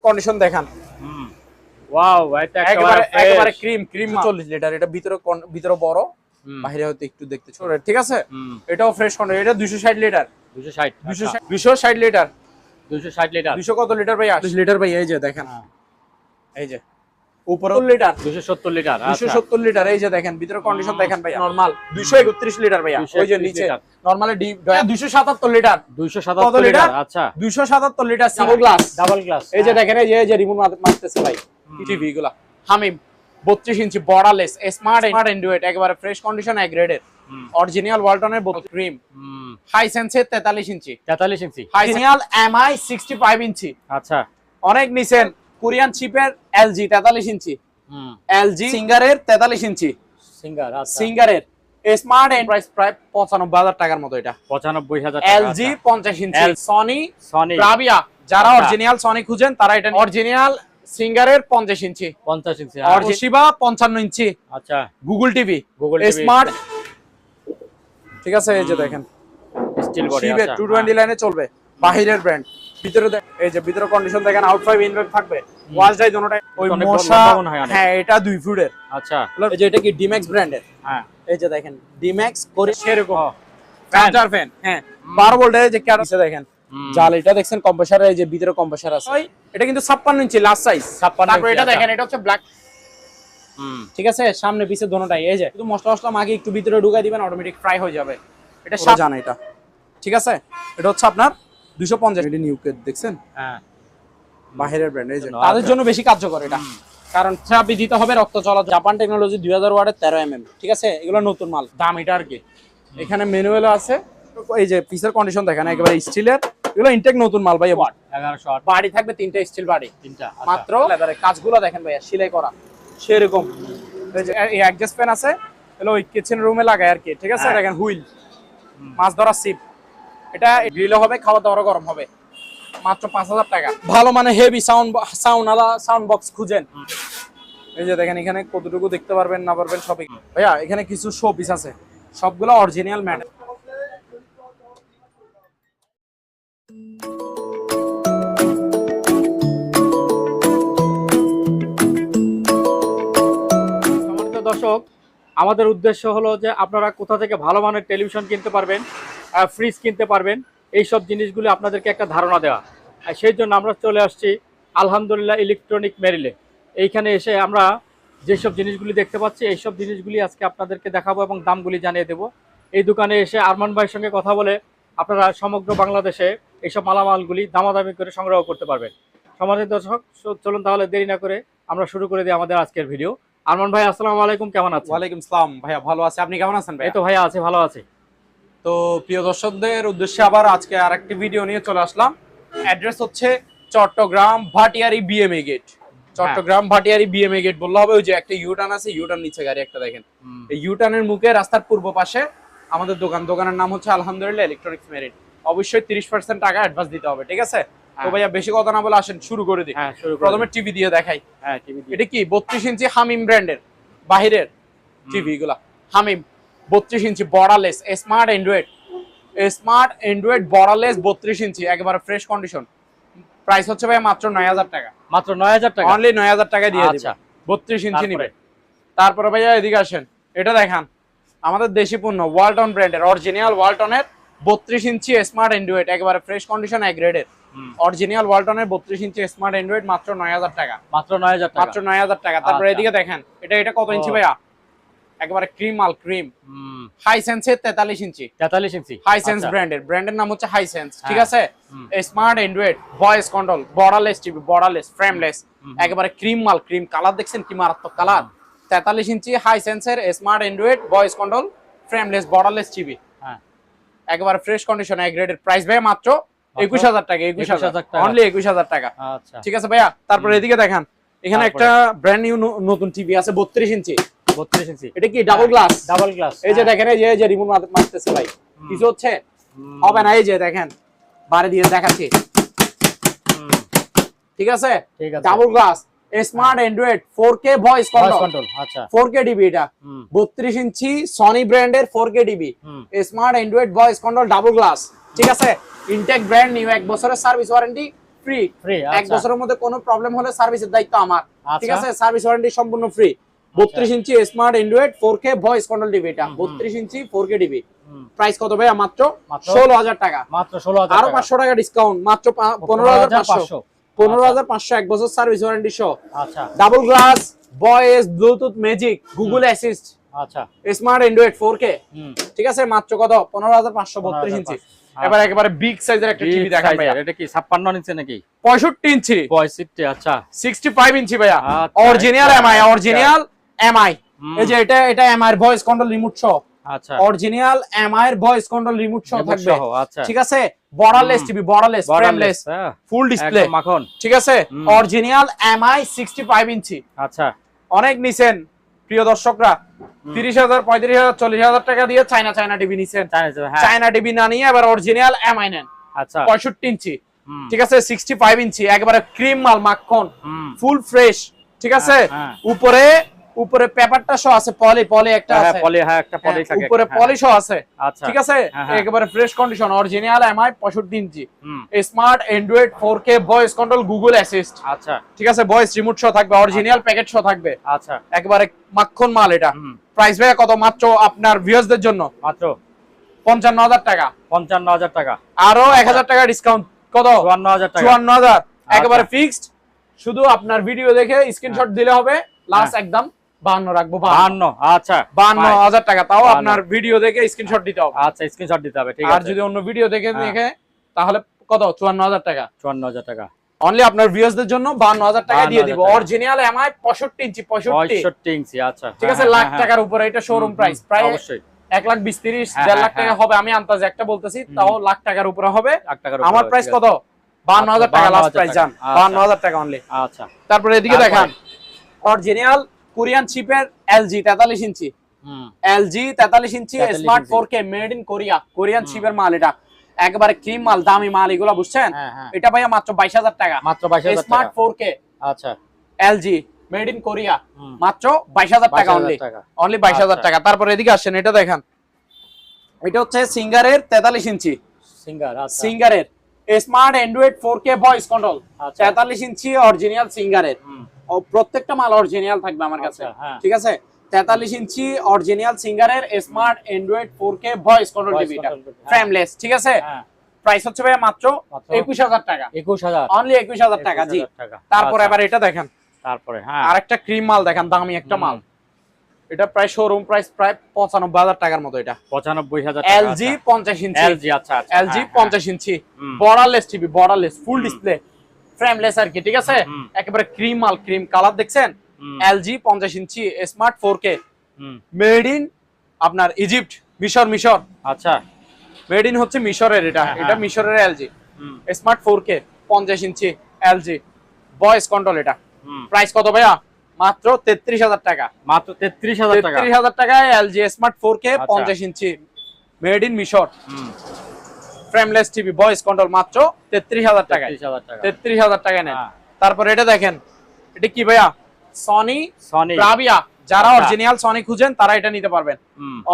Condition দেখান। Wow এটা একেবারে ক্রিম 40 লিটার। এটা ভিতরে বড়, বাইরে হয়তো একটু দেখতে ছোট, ঠিক আছে। এটাও ফ্রেশ কন্ডিশন। এটা 260 লিটার। 260 লিটার। 260 লিটার। 200 কত লিটার ভাই? 80 লিটার ভাই। এই যে দেখেন, এই যে উপরে লিটার 270 লিটার। 270 লিটার। এই যে দেখেন ভিতরে কন্ডিশন দেখেন ভাই। নরমাল 231 লিটার ভাই। ওই যে নিচে নরমালে ডিপ 277 লিটার। 277 লিটার। আচ্ছা 277 লিটার ডাবল গ্লাস। এই যে দেখেন, এই যে রিমোট মারতেছে ভাই টিভি গুলা। হামিম 32 ইঞ্চি বর্ডারলেস স্মার্ট অ্যান্ড্রয়েড, একেবারে ফ্রেশ কন্ডিশন, এ গ্রেডের অরিজিনাল ওয়ালটনের ক্রিম। হাইসেন্সের 43 ইঞ্চি। 43 ইঞ্চি। অরিজিনাল এমআই 65 ইঞ্চি। আচ্ছা অনেক নিছেন। কোরিয়ান চিপের এলজি 43 ইঞ্চি। এলজি সিঙ্গারের 43 ইঞ্চি। সিঙ্গারের স্মার্ট প্রাইস প্রায় 95,000 টাকার মতো। এটা 95,000 এলজি 50 ইঞ্চি। সনি ব্রাভিয়া, যারা অরিজিনাল সনি খুঁজেন তারা এটা। অরিজিনাল সিঙ্গারের 50 ইঞ্চি। 50 ইঞ্চি। শিবা 55 ইঞ্চি। আচ্ছা গুগল টিভি স্মার্ট, ঠিক আছে। এই যে দেখেন স্টিল বডি। আচ্ছা 220 লাইনে চলবে, বাহিরের ব্র্যান্ড। ভিতরে এই যে ভিতরে কন্ডিশন দেখেন, আউট 5 ইন 5 থাকবে। ওয়াচ ডাই দুটোটাই ওই মশা। হ্যাঁ এটা 2 ফুটের। আচ্ছা এই যে এটা কি ডিম্যাক্স ব্র্যান্ডের। হ্যাঁ এই যে দেখেন ডিম্যাক্স করে সেরকম চার্জার ফ্যান। হ্যাঁ 12 ভোল্টের। এই যে কারণে দেখেন জাল, এটা দেখছেন কম্প্রেসার। এই যে ভিতরে কম্প্রেসার আছে। এটা কিন্তু 56 ইঞ্চি লাস্ট সাইজ। তারপর এটা দেখেন, এটা হচ্ছে ব্ল্যাক, ঠিক আছে। সামনে পিছে দুটোটাই। এই যে শুধু মশলা মাগে একটু ভিতরে ঢুকাই দিবেন, অটোমেটিক ফ্রাই হয়ে যাবে। এটা জানা এটা, ঠিক আছে। এটা হচ্ছে আপনার 250। এটা নিউ কেট দেখছেন। হ্যাঁ বাহিরের ব্র্যান্ড। এই যে তাদের জন্য বেশি কার্যকর এটা, কারণ চাবি দিতে হবে রক্ত চলা। জাপান টেকনোলজি 2000 ওয়াটের 13 mm, ঠিক আছে। এগুলো নতুন মাল, দাম এটা আর কি। এখানে ম্যানুয়ালও আছে। এই যে পিসের কন্ডিশন দেখেন, একেবারে স্টিলের। এগুলো ইনটেক নতুন মাল ভাই। 1100 ওয়াট বাড়ি থাকবে 3টা স্টিল বাড়ি, 3টা মাত্র লেদারের কাজগুলো দেখেন ভাইয়া, সেলাই করা সেরকম। এই যে এই অ্যাডজাস্ট ফ্যান আছে, এগুলো ওই কিচেন রুমে লাগায় আর কি, ঠিক আছে। দেখেন হুইল, মাছ ধরার সিপ। এটা গ্রিলও হবে, খাওয়া দাওয়ারও গরম হবে। মাত্র 5000 টাকা। ভালো মানে হেভি সাউন্ড বক্স খুঁজেন। এই যে দেখেন এখানে কতটুকু দেখতে পারবেন না পারবেন সবই। ভাইয়া এখানে কিছু শো পিস আছে, সবগুলো অরিজিনাল ম্যাট। সম্মানিত দর্শক, আমাদের উদ্দেশ্য হলো যে আপনারা কোথা থেকে ভালো মানের টেলিভিশন কিনতে পারবেন, ফ্রিজ কিনতে পারবেন, এই সব জিনিসগুলো আপনাদেরকে একটা ধারণা দেওয়া। সেই জন্য আমরা চলে আসছি আলহামদুলিল্লাহ ইলেকট্রনিক মেরিলে। এইখানে এসে আমরা যেসব জিনিসগুলি দেখতে পাচ্ছি, এইসব জিনিসগুলি আজকে আপনাদেরকে দেখাবো এবং দামগুলি জানিয়ে দেবো। এই দোকানে এসে আরমান ভাইয়ের সঙ্গে কথা বলে আপনারা সমগ্র বাংলাদেশে এইসব মালামালগুলি দামাদামি করে সংগ্রহ করতে পারবেন। সম্মানিত দর্শক, চলুন তাহলে দেরি না করে আমরা শুরু করে দিই আমাদের আজকের ভিডিও। আরমান ভাই আসসালামু আলাইকুম, কেমন আছেন? ওয়ালাইকুম সালাম ভাইয়া, ভালো আছে। আপনি কেমন আছেন ভাই? এই তো ভাইয়া আছে, ভালো আছে। তো প্রিয় দর্শকদের উদ্দেশ্যে আবার আজকে আরেকটি ভিডিও নিয়ে চলে আসলাম। অ্যাড্রেস হচ্ছে Chattogram Bhatiari BMA gate. Chattogram Bhatiari BMA gate বললে হবে। ওই যে একটা ইউটার্ন আছে, ইউটার্ন নিচে গাড়ি একটা দেখেন। এই ইউটার্নের মুখে রাস্তার পূর্ব পাশে আমাদের দোকানের নাম হচ্ছে আলহামদুলিল্লাহ ইলেকট্রনিক্স মেরিট। অবশ্যই 30% টাকা অ্যাডভান্স দিতে হবে, ঠিক আছে। তো ভাইয়া বেশি কথা না বলে আসেন শুরু করে দিই। প্রথমে টিভি দিয়ে দেখাই। এটা কি 32 ইঞ্চি হামিম ব্র্যান্ডের বাহিরের টিভি গুলা। হামিম 32 ইঞ্চি বর্ডারলেস স্মার্ট অ্যান্ড্রয়েড বর্ডারলেস 32 ইঞ্চি, একেবারে ফ্রেশ কন্ডিশন। প্রাইস হচ্ছে ভাই মাত্র 9000 টাকা। মাত্র 9000 টাকা, অনলি 9000 টাকা দিয়ে দিবেন। আচ্ছা 32 ইঞ্চি নিবে। তারপরে ভাইয়া এদিকে আসেন, এটা দেখান আমাদের দেশি পণ্য ওয়ালটন ব্র্যান্ডের অরিজিনাল ওয়ালটনের 32 ইঞ্চি স্মার্ট অ্যান্ড্রয়েড, একেবারে ফ্রেশ কন্ডিশন, এ গ্রেডের অরিজিনাল ওয়ালটনের 32 ইঞ্চি স্মার্ট অ্যান্ড্রয়েড, মাত্র 9000 টাকা। মাত্র 9000 টাকা, মাত্র 9000 টাকা। তারপরে এদিকে দেখেন, এটা কত ইঞ্চি ভাইয়া? একেবারে ক্রিম মাল, ক্রিম। হাইসেন্সের 43 ইঞ্চি। 43 ইঞ্চি হাইসেন্স ব্র্যান্ডের নাম হচ্ছে হাইসেন্স, ঠিক আছে। Smart android voice control, borderless TV, borderless frameless, একেবারে ক্রিম মাল, ক্রিম কালার দেখছেন কি মারাত্মক কালার। 43 ইঞ্চি হাইসেন্সের smart android voice control frameless borderless TV, একেবারে ফ্রেশ কন্ডিশন, এ গ্রেডের। প্রাইস ভাই মাত্র 21000 টাকা। 21000 টাকা, অনলি 21000 টাকা। আচ্ছা ঠিক আছে ভাইয়া। তারপরে এদিকে দেখেন, এখানে একটা ব্র্যান্ড নিউ নতুন টিভি আছে 32 ইঞ্চি। 32 ইঞ্চি। এটা কি ডাবল গ্লাস? Double glass. এই যে দেখেন, এই যে রিমোট মারতেছে ভাই, কিছু হচ্ছে হবে না। এই যে দেখেন বারে দিয়ে দেখাচ্ছি, ঠিক আছে। Double glass smart android 4K voice control. আচ্ছা 4K টিভি। এটা 32 ইঞ্চি সনি ব্র্যান্ডের 4K TV, smart android voice control, double glass, ঠিক আছে। ইনটেক ব্র্যান্ড নিউ, 1 বছরের সার্ভিস ওয়ারেন্টি, ফ্রি। ফ্রি, এক আচ্ছা। বছরের মধ্যে কোনো প্রবলেম হলে সার্ভিসের দায়িত্ব আমার, আচ্ছা। ঠিক আছে? সার্ভিস ওয়ারেন্টি সম্পূর্ণ free. 32 inch smart android 4K voice control TV এটা, 32 ইঞ্চি 4K টিভি। প্রাইস কত ভাইয়া? মাত্র 16,000 টাকা। মাত্র 16,000 আরো 500 টাকা ডিসকাউন্ট, মাত্র 15,500। 15,500 এক বছর সার্ভিস ওয়ারেন্টি সহ। আচ্ছা double glass, voice, Bluetooth, magic, Google assist, আচ্ছা। স্মার্ট অ্যান্ড্রয়েড 4K, হুম। ঠিক আছে? মাত্র কত? 15,500, 32 ইঞ্চি। এবার একেবারে বিগ সাইজের একটা টিভি দেখান ভাইয়া। এটা কি 56 ইঞ্চি নাকি? 65 ইঞ্চি, 65, আচ্ছা। 65 ইঞ্চি ভাইয়া। আচ্ছা, অরিজিনাল এমআই, অরিজিনাল এমআই। হুম। এই যে এটা এমআই এর ভয়েস কন্ট্রোল রিমোট সহ, আচ্ছা। অরিজিনাল এমআই এর ভয়েস কন্ট্রোল রিমোট সহ রিমোট থাকবে, সহ, আচ্ছা। ঠিক আছে? বর্ডারলেস টিভি, বর্ডারলেস, ফ্রেমলেস, হ্যাঁ, ফুল ডিসপ্লে, একদম মাখন। ঠিক আছে? অরিজিনাল এমআই 65 ইঞ্চি। আচ্ছা। অনেক নিছেন প্রিয় দর্শকরা, 30,000, 35,000, 40,000 টাকা দিয়ে চায়না টিভি নিছেন। হ্যাঁ। চায়না টিভি না নিয়ে এবার অরিজিনাল এমআই নেন, আচ্ছা। 65 ইঞ্চি, ঠিক আছে? 65 ইঞ্চি একেবারে ক্রিম মাল, মাখন, ফুল ফ্রেশ, ঠিক আছে? হ্যাঁ। উপরে পেপারটা সহ আছে, পলি একটা হ্যাঁ, আছে, পলি, হ্যাঁ, একটা পলি থাকে। উপরে পলি সহ আছে, আচ্ছা। ঠিক আছে? হ্যাঁ, হ্যাঁ। একেবারে fresh condition, original M I 65 inch, smart android 4K voice control, Google assist, আচ্ছা। ঠিক আছে? ভয়েস রিমোট সহ থাকবে, অরিজিনাল প্যাকেট সহ থাকবে, আচ্ছা। একেবারে মাখন মাল এটা। প্রাইস ভাইয়া কত? মাত্র আপনার ভিউয়ার্সদের জন্য মাত্র 55,000 টাকা। 55,000 টাকা। আরো 1,000 টাকা ডিসকাউন্ট, কত? 54,000 টাকা। 54,000 একেবারে ফিক্সড। শুধু আপনার ভিডিও দেখে স্ক্রিনশট দিলে হবে, লাস্ট একদম 52 রাখবো। 52, আচ্ছা। 52,000 টাকা, তাও আপনার ভিডিও দেখে স্ক্রিনশট দিতে হবে। আচ্ছা, স্ক্রিনশট দিতে হবে, ঠিক আর আছে। যদি অন্য ভিডিও দেখে তাহলে কত? 54,000 টাকা। 54,000 টাকা অনলি আপনার ভিউয়ার্সদের জন্য 52,000 টাকা দিয়ে দিব। 52,000 টাকা। অরিজিনাল এমআই 65 ইঞ্চি, 65, 65 ইঞ্চি, আচ্ছা। ঠিক আছে? লাখ টাকার উপরে এটা শোরুম প্রাইস, প্রায় অবশ্যই 1,20,30, হ্যাঁ, 1.5 লাখ হ্যাঁ, টাকা হবে। আমি আন্দাজে একটা বলতেছি, তাও লাখ টাকার উপরে হবে। লাখ টাকার আমার উপরে, প্রাইস ঠিক কত? 52,000 টাকা লাস্ট 52,000 প্রাইস জান, টাকা। 52,000 টাকা অনলি। আচ্ছা। তারপরে এদিকে দেখান, অরিজিনাল কোরিয়ান চিপের LG 43 inch, LG 43 inch 43 smart inch. 4K made in Korea, Korean চিপের মাল এটা, একেবারে ক্রিম মাল, দামি মাল এগুলো, বুঝছেন? হ্যাঁ, হ্যাঁ। এটা ভাইয়া মাত্র 22,000 টাকা, মাত্র 22,000 স্মার্ট টাকা। 4K আচ্ছা। এলজি মেড ইন কোরিয়া, মাত্র 22,000 টাকা অনলি, 22,000 টাকা। অনলি 22,000 আচ্ছা। টাকা। তারপরে এদিকে আসেন, এটা দেখান, এটা হচ্ছে সিঙ্গারের 43 ইঞ্চি, সিঙ্গার, আচ্ছা। সিঙ্গারের smart android 4K voice control, আচ্ছা। 43 ইঞ্চি অরিজিনাল সিঙ্গারের। ও প্রত্যেকটা মাল অরিজিনাল থাকবে আমার কাছে, আচ্ছা, হ্যাঁ। ঠিক আছে? 43 ইঞ্চি অরিজিনাল সিঙ্গারের smart android 4K voice control Voice টিভিটা, control TV, ফ্রেমলেস, ঠিক আছে? হ্যাঁ। প্রাইস হচ্ছে ভাই মাত্র মাত্র 21,000 টাকা, 21,000, অনলি 21,000 টাকা, জি। 21,000 টাকা। তারপর আচ্ছা। এবার এটা দেখেন, তারপরে হ্যাঁ, আরেকটা ক্রিম মাল দেখেন, দামি একটা মাল, এটা প্রায় শোরুম প্রাইস প্রায় 95,000 টাকার মতো। এটা 95,000 টাকা। এলজি 50 ইঞ্চি, এলজি, আচ্ছা, আচ্ছা। এলজি হ্যাঁ, 50 inch borderless TV, borderless full display, frameless আর কি, ঠিক আছে? একেবারে ক্রিম মাল, ক্রিম কালার দেখছেন? LG 50 inch smart 4K made in আপনার ইজিপ্ট, মিশর, আচ্ছা। মেড ইন হচ্ছে মিশরের, এটা হ্যাঁ, এটা হ্যাঁ। মিশরের এলজি স্মার্ট 4K 50 ইঞ্চি এলজি ভয়েস কন্ট্রোল। এটা প্রাইস কত ভাইয়া? মাত্র 33,000 টাকা, মাত্র 33,000 টাকা। 33,000 টাকায় এলজি স্মার্ট 4K আচ্ছা। 50 ইঞ্চি মেড ইন মিশর, ফ্রেমলেস টিভি ভয়েস কন্ট্রোল, মাত্র 33,000 টাকায়, 33,000 টাকা। 33,000 টাকায় নেন। হ্যাঁ। তারপর এটা দেখেন, এটা কি ভাইয়া? সনি সনি ব্রাভিয়া, যারা আচ্ছা। অরিজিনাল সনি খুঁজেন তারা এটা নিতে পারবেন।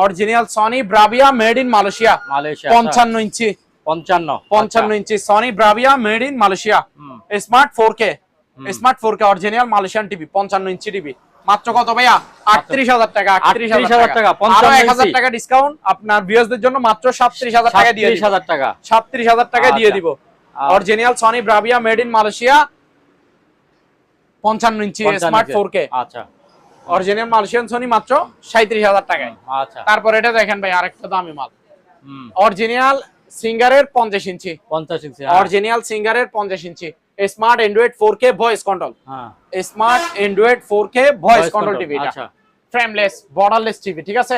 Original Sony Bravia made in Malaysia, Malaysia, 55 inch, 55 inch Sony Bravia made in Malaysia, smart 4K, smart 4K original Malaysian TV, 55 inch TV, মাত্র কত ভাইয়া? 38,000 টাকা, 38,000 টাকা, আরো 55 1,000 ইঞ্চি। টাকা ডিসকাউন্ট আপনার ভিউয়ারদের জন্য, মাত্র 37,000 টাকা দিয়ে দিব, 37,000 টাকা। 37,000 টাকা দিয়ে দিব। আচ্ছা। Original Sony Bravia made in Malaysia 55 inch 55 smart inch. 4K আচ্ছা, অরিজিনাল মালয়েশিয়ান সনি, মাত্র 37,000 টাকায়। আচ্ছা। তারপর এটা দেখেন ভাই, আরেকটা দামি মাল, অরিজিনাল সিঙ্গারের 50 ইঞ্চি, 50 ইঞ্চি, অরিজিনাল সিঙ্গারের 50 inch smart android 4K voice control, হ্যাঁ। Smart android 4K voice control TV, এটা আচ্ছা। ফ্রেমলেস বর্ডারলেস টিভি, ঠিক আছে?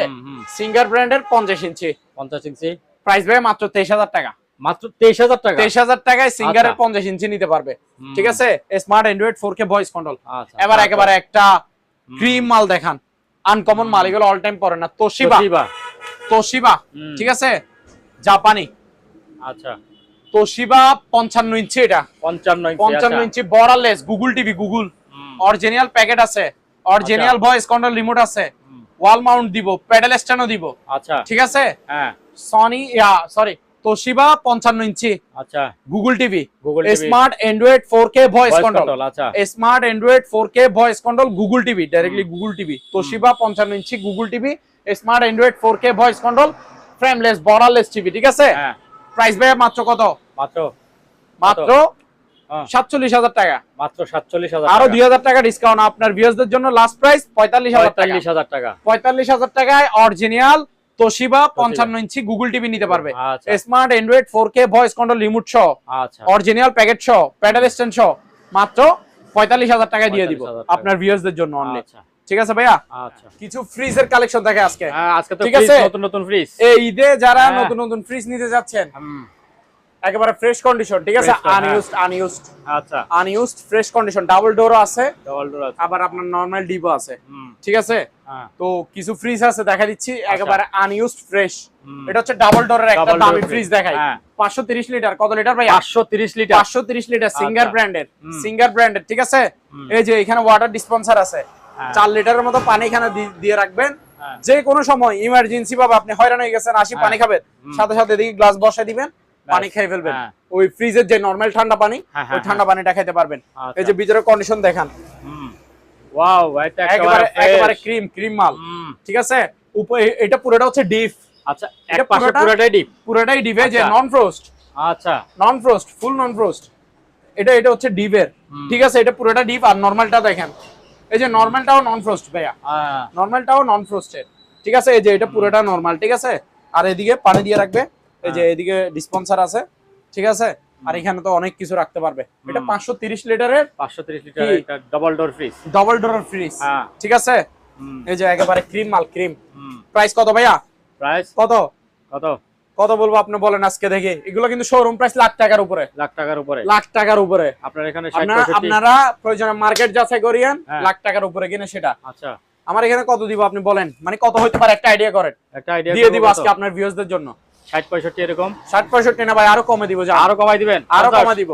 সিঙ্গার ব্র্যান্ডের 50 ইঞ্চি, 50 ইঞ্চি, প্রাইস ভাই মাত্র 23,000 টাকা, মাত্র 23,000 টাকা। 23,000 টাকায় সিঙ্গারের আচ্ছা। 50 ইঞ্চি নিতে পারবে, ঠিক আছে? Smart android 4K voice control. আচ্ছা। এবার একেবারে একটা ক্রিম মাল দেখান, আনকমন মাল, এগুলো অল টাইম পরে না, তোশিবা, ঠিক আছে? জাপানি, আচ্ছা। তোশিবা 55 ইঞ্চি, এটা 55 inch borderless Google TV, Google original packet আছে, অরিজিনাল ভয়েস কন্ট্রোল রিমোট আছে, ওয়াল মাউন্ট দিব, প্যাডেল স্ট্যান্ডও দিব, আচ্ছা। ঠিক আছে? হ্যাঁ। সনি সরি তোশিবা 55 ইঞ্চি আচ্ছা Google TV, Google TV, smart android 4K voice control, আচ্ছা smart android 4K voice control Google TV, directly Google TV, Toshiba 55 inch Google TV, smart android 4K voice control, frameless borderless TV, ঠিক আছে। হ্যাঁ price ভাই মাত্র কত? মাত্র মাত্র 47,000 টাকা, মাত্র 47,000 আরো 2,000 টাকা ডিসকাউন্ট আপনার ভিউয়ারদের জন্য। লাস্ট প্রাইস 45,000 টাকা, 45,000 টাকা, 45,000 টাকায় original Toshiba 55 inch Google TV নিতে পারবে, আচ্ছা smart android 4K voice control remote সহ, আচ্ছা অরিজিনাল প্যাকেট সহ, প্যাডেল স্ট্যান্ড সহ, মাত্র 45,000 টাকায় দিয়ে দিব 45,000 আপনার ভিউয়ারদের জন্য অনলি। আচ্ছা ঠিক আছে ভাইয়া, আচ্ছা কিছু ফ্রিজের কালেকশন দেখে আজকে। হ্যাঁ আজকে তো ঠিক ফ্রিজ, আছে। নতুন নতুন ফ্রিজ, এই ঈদে যারা হ্যাঁ। নতুন নতুন ফ্রিজ নিতে যাচ্ছেন, একেবারে ফ্রেশ কন্ডিশন, ঠিক আছে, Fresh, আনইউজড আচ্ছা আনইউজড ফ্রেশ কন্ডিশন, ডাবল ডোরও আছে, ডবল ডোর আছে, আবার আপনার নরমাল ডিপও আছে, হুম ঠিক আছে। হ্যাঁ তো কিছু ফ্রিজ আছে দেখা দিচ্ছি একেবারে আনইউজড ফ্রেশ। হুম। এটা হচ্ছে ডাবল ডোরের একটা Double door দামি fridge, ফ্রিজ দেখাই, হ্যাঁ। 530 লিটার। কত লিটার ভাই? 530 লিটার, 530 লিটার, সিঙ্গার আচ্ছা। ব্র্যান্ডের, হুম। সিঙ্গার ব্র্যান্ডের, ঠিক আছে। হুম। এই যে এখানে ওয়াটার ডিসপেন্সার আছে, হ্যাঁ। 4 লিটারের মতো পানি এখানে দিয়ে রাখবেন। হ্যাঁ। যে কোনো সময় ইমার্জেন্সি ভাবে আপনি হয়রান হয়ে গেছেন, আসি হ্যাঁ। পানি খাবেন, হুম। সাথে সাথে এদিকে গ্লাস বসাই দিবেন, পানি খেয়ে ফেলবেন। হ্যাঁ। ওই ফ্রিজের যে নরমাল ঠান্ডা পানি, হ্যাঁ, ওই হ্যাঁ, ঠান্ডা পানিটা খেতে পারবেন। আচ্ছা। এই যে ভিতরে কন্ডিশন দেখান, হুম ওয়াও এটা একেবারে একেবারে fresh। ক্রিম মাল, হুম ঠিক আছে। এটা পুরোটা হচ্ছে ডিপ, আচ্ছা এক এটা পাশে পুরোটা- পুরোটাই ডিপ, পুরোটাই ডিপে, যে আচ্ছা। নন ফ্রোস্ট, আচ্ছা নন ফ্রোস্ট, ফুল নন ফ্রোস্ট। এটা হচ্ছে ডিপের, ঠিক আছে। এটা পুরোটা ডিপ। আর নরমালটা দেখেন, এই যে নরমালটাও নন ফ্রোস্ট ভাইয়া, হ্যাঁ নরমালটাও নন ফ্রোস্টেড, ঠিক আছে। এই যে এটা পুরোটা নরমাল, ঠিক আছে। আর এদিকে পানি দিয়ে রাখবে, এই যে এদিকে ডিসপেন্সার আছে, ঠিক আছে। আর এখানে তো অনেক কিছু রাখতে পারবে। এটা 530 লিটারের 530 লিটার কি? একটা ডাবল ডোর ফ্রিজ, ডাবল ডোরের ফ্রিজ, হ্যাঁ। ঠিক আছে। হুম এই যে একেবারে ক্রিম মাল, ক্রিম। হুম প্রাইস কত ভাইয়া? প্রাইস কত কত? কত বলবো আপনি বলেন আজকে দেখে। এগুলো কিন্তু শোরুম প্রাইস লাখ টাকার উপরে, লাখ টাকার উপরে, লাখ টাকার উপরে। আপনার এখানে আপনারা প্রয়োজনে মার্কেট যাচাই করিয়েন, হ্যাঁ। লাখ টাকার উপরে কিনে সেটা। আচ্ছা আমার এখানে কত দিব আপনি বলেন, মানে কত হইতে পারে একটা আইডিয়া করেন, একটা আইডিয়া দিয়ে দিব আজকে আপনার ভিউয়ারদের জন্য। 60-65 এরকম, 60-65 না ভাই, আরো কমে দিব, যা আরো কমাই দিবেন, আরো 50? কমে দিব,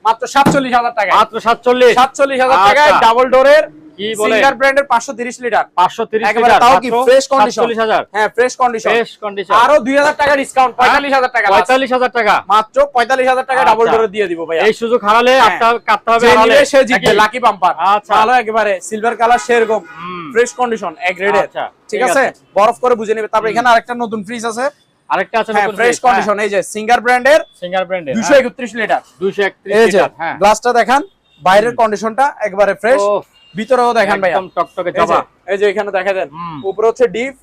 মাত্র 47,000 টাকা, মাত্র 47, 47,000 টাকায় আচ্ছা। ডাবল ডোরের কি বলে সিঙ্গার ব্র্যান্ডের 530 লিটার, 530 একেবারে লিটার, তাও কি ফ্রেশ কন্ডিশন। 47,000, হ্যাঁ ফ্রেশ কন্ডিশন, ফ্রেশ কন্ডিশন, আরো 2,000 টাকা ডিসকাউন্ট, 45,000 টাকা, 45,000 টাকা, মাত্র 45,000 টাকা ডাবল আচ্ছা। ডোরে দিয়ে দিব ভাইয়া। এই সুযোগ হারালে হ্যাঁ। আপনার কাটতে হবে, যে হারালে নিবে সে জিতবে, নাকি? Lucky bumper. আচ্ছা। ভালো একেবারে সিলভার কালার, সেরকম হুম। ফ্রেশ কন্ডিশন, এক গ্রেডের, আচ্ছা, ঠিক ঠিক আছে। আছে। বরফ করে বুঝে নেবে। তারপর এখানে আরেকটা নতুন ফ্রিজ আছে, আরেকটা আছে হ্যাঁ নতুন ফ্রেশ কন্ডিশন, এই যে সিঙ্গার ব্র্যান্ডের সিঙ্গার ব্র্যান্ডের 231 লিটার, 231 এই যে লিটার, হ্যাঁ গ্লাসটা দেখান, বাইরের কন্ডিশনটা একবারে ফ্রেশ, ওফ, ভিতরেও দেখেন ভাইয়া, একদম টকটকে এই যে- জবা, এই যে এখানে দেখা দেন, হুম। উপরে হচ্ছে ডিপ,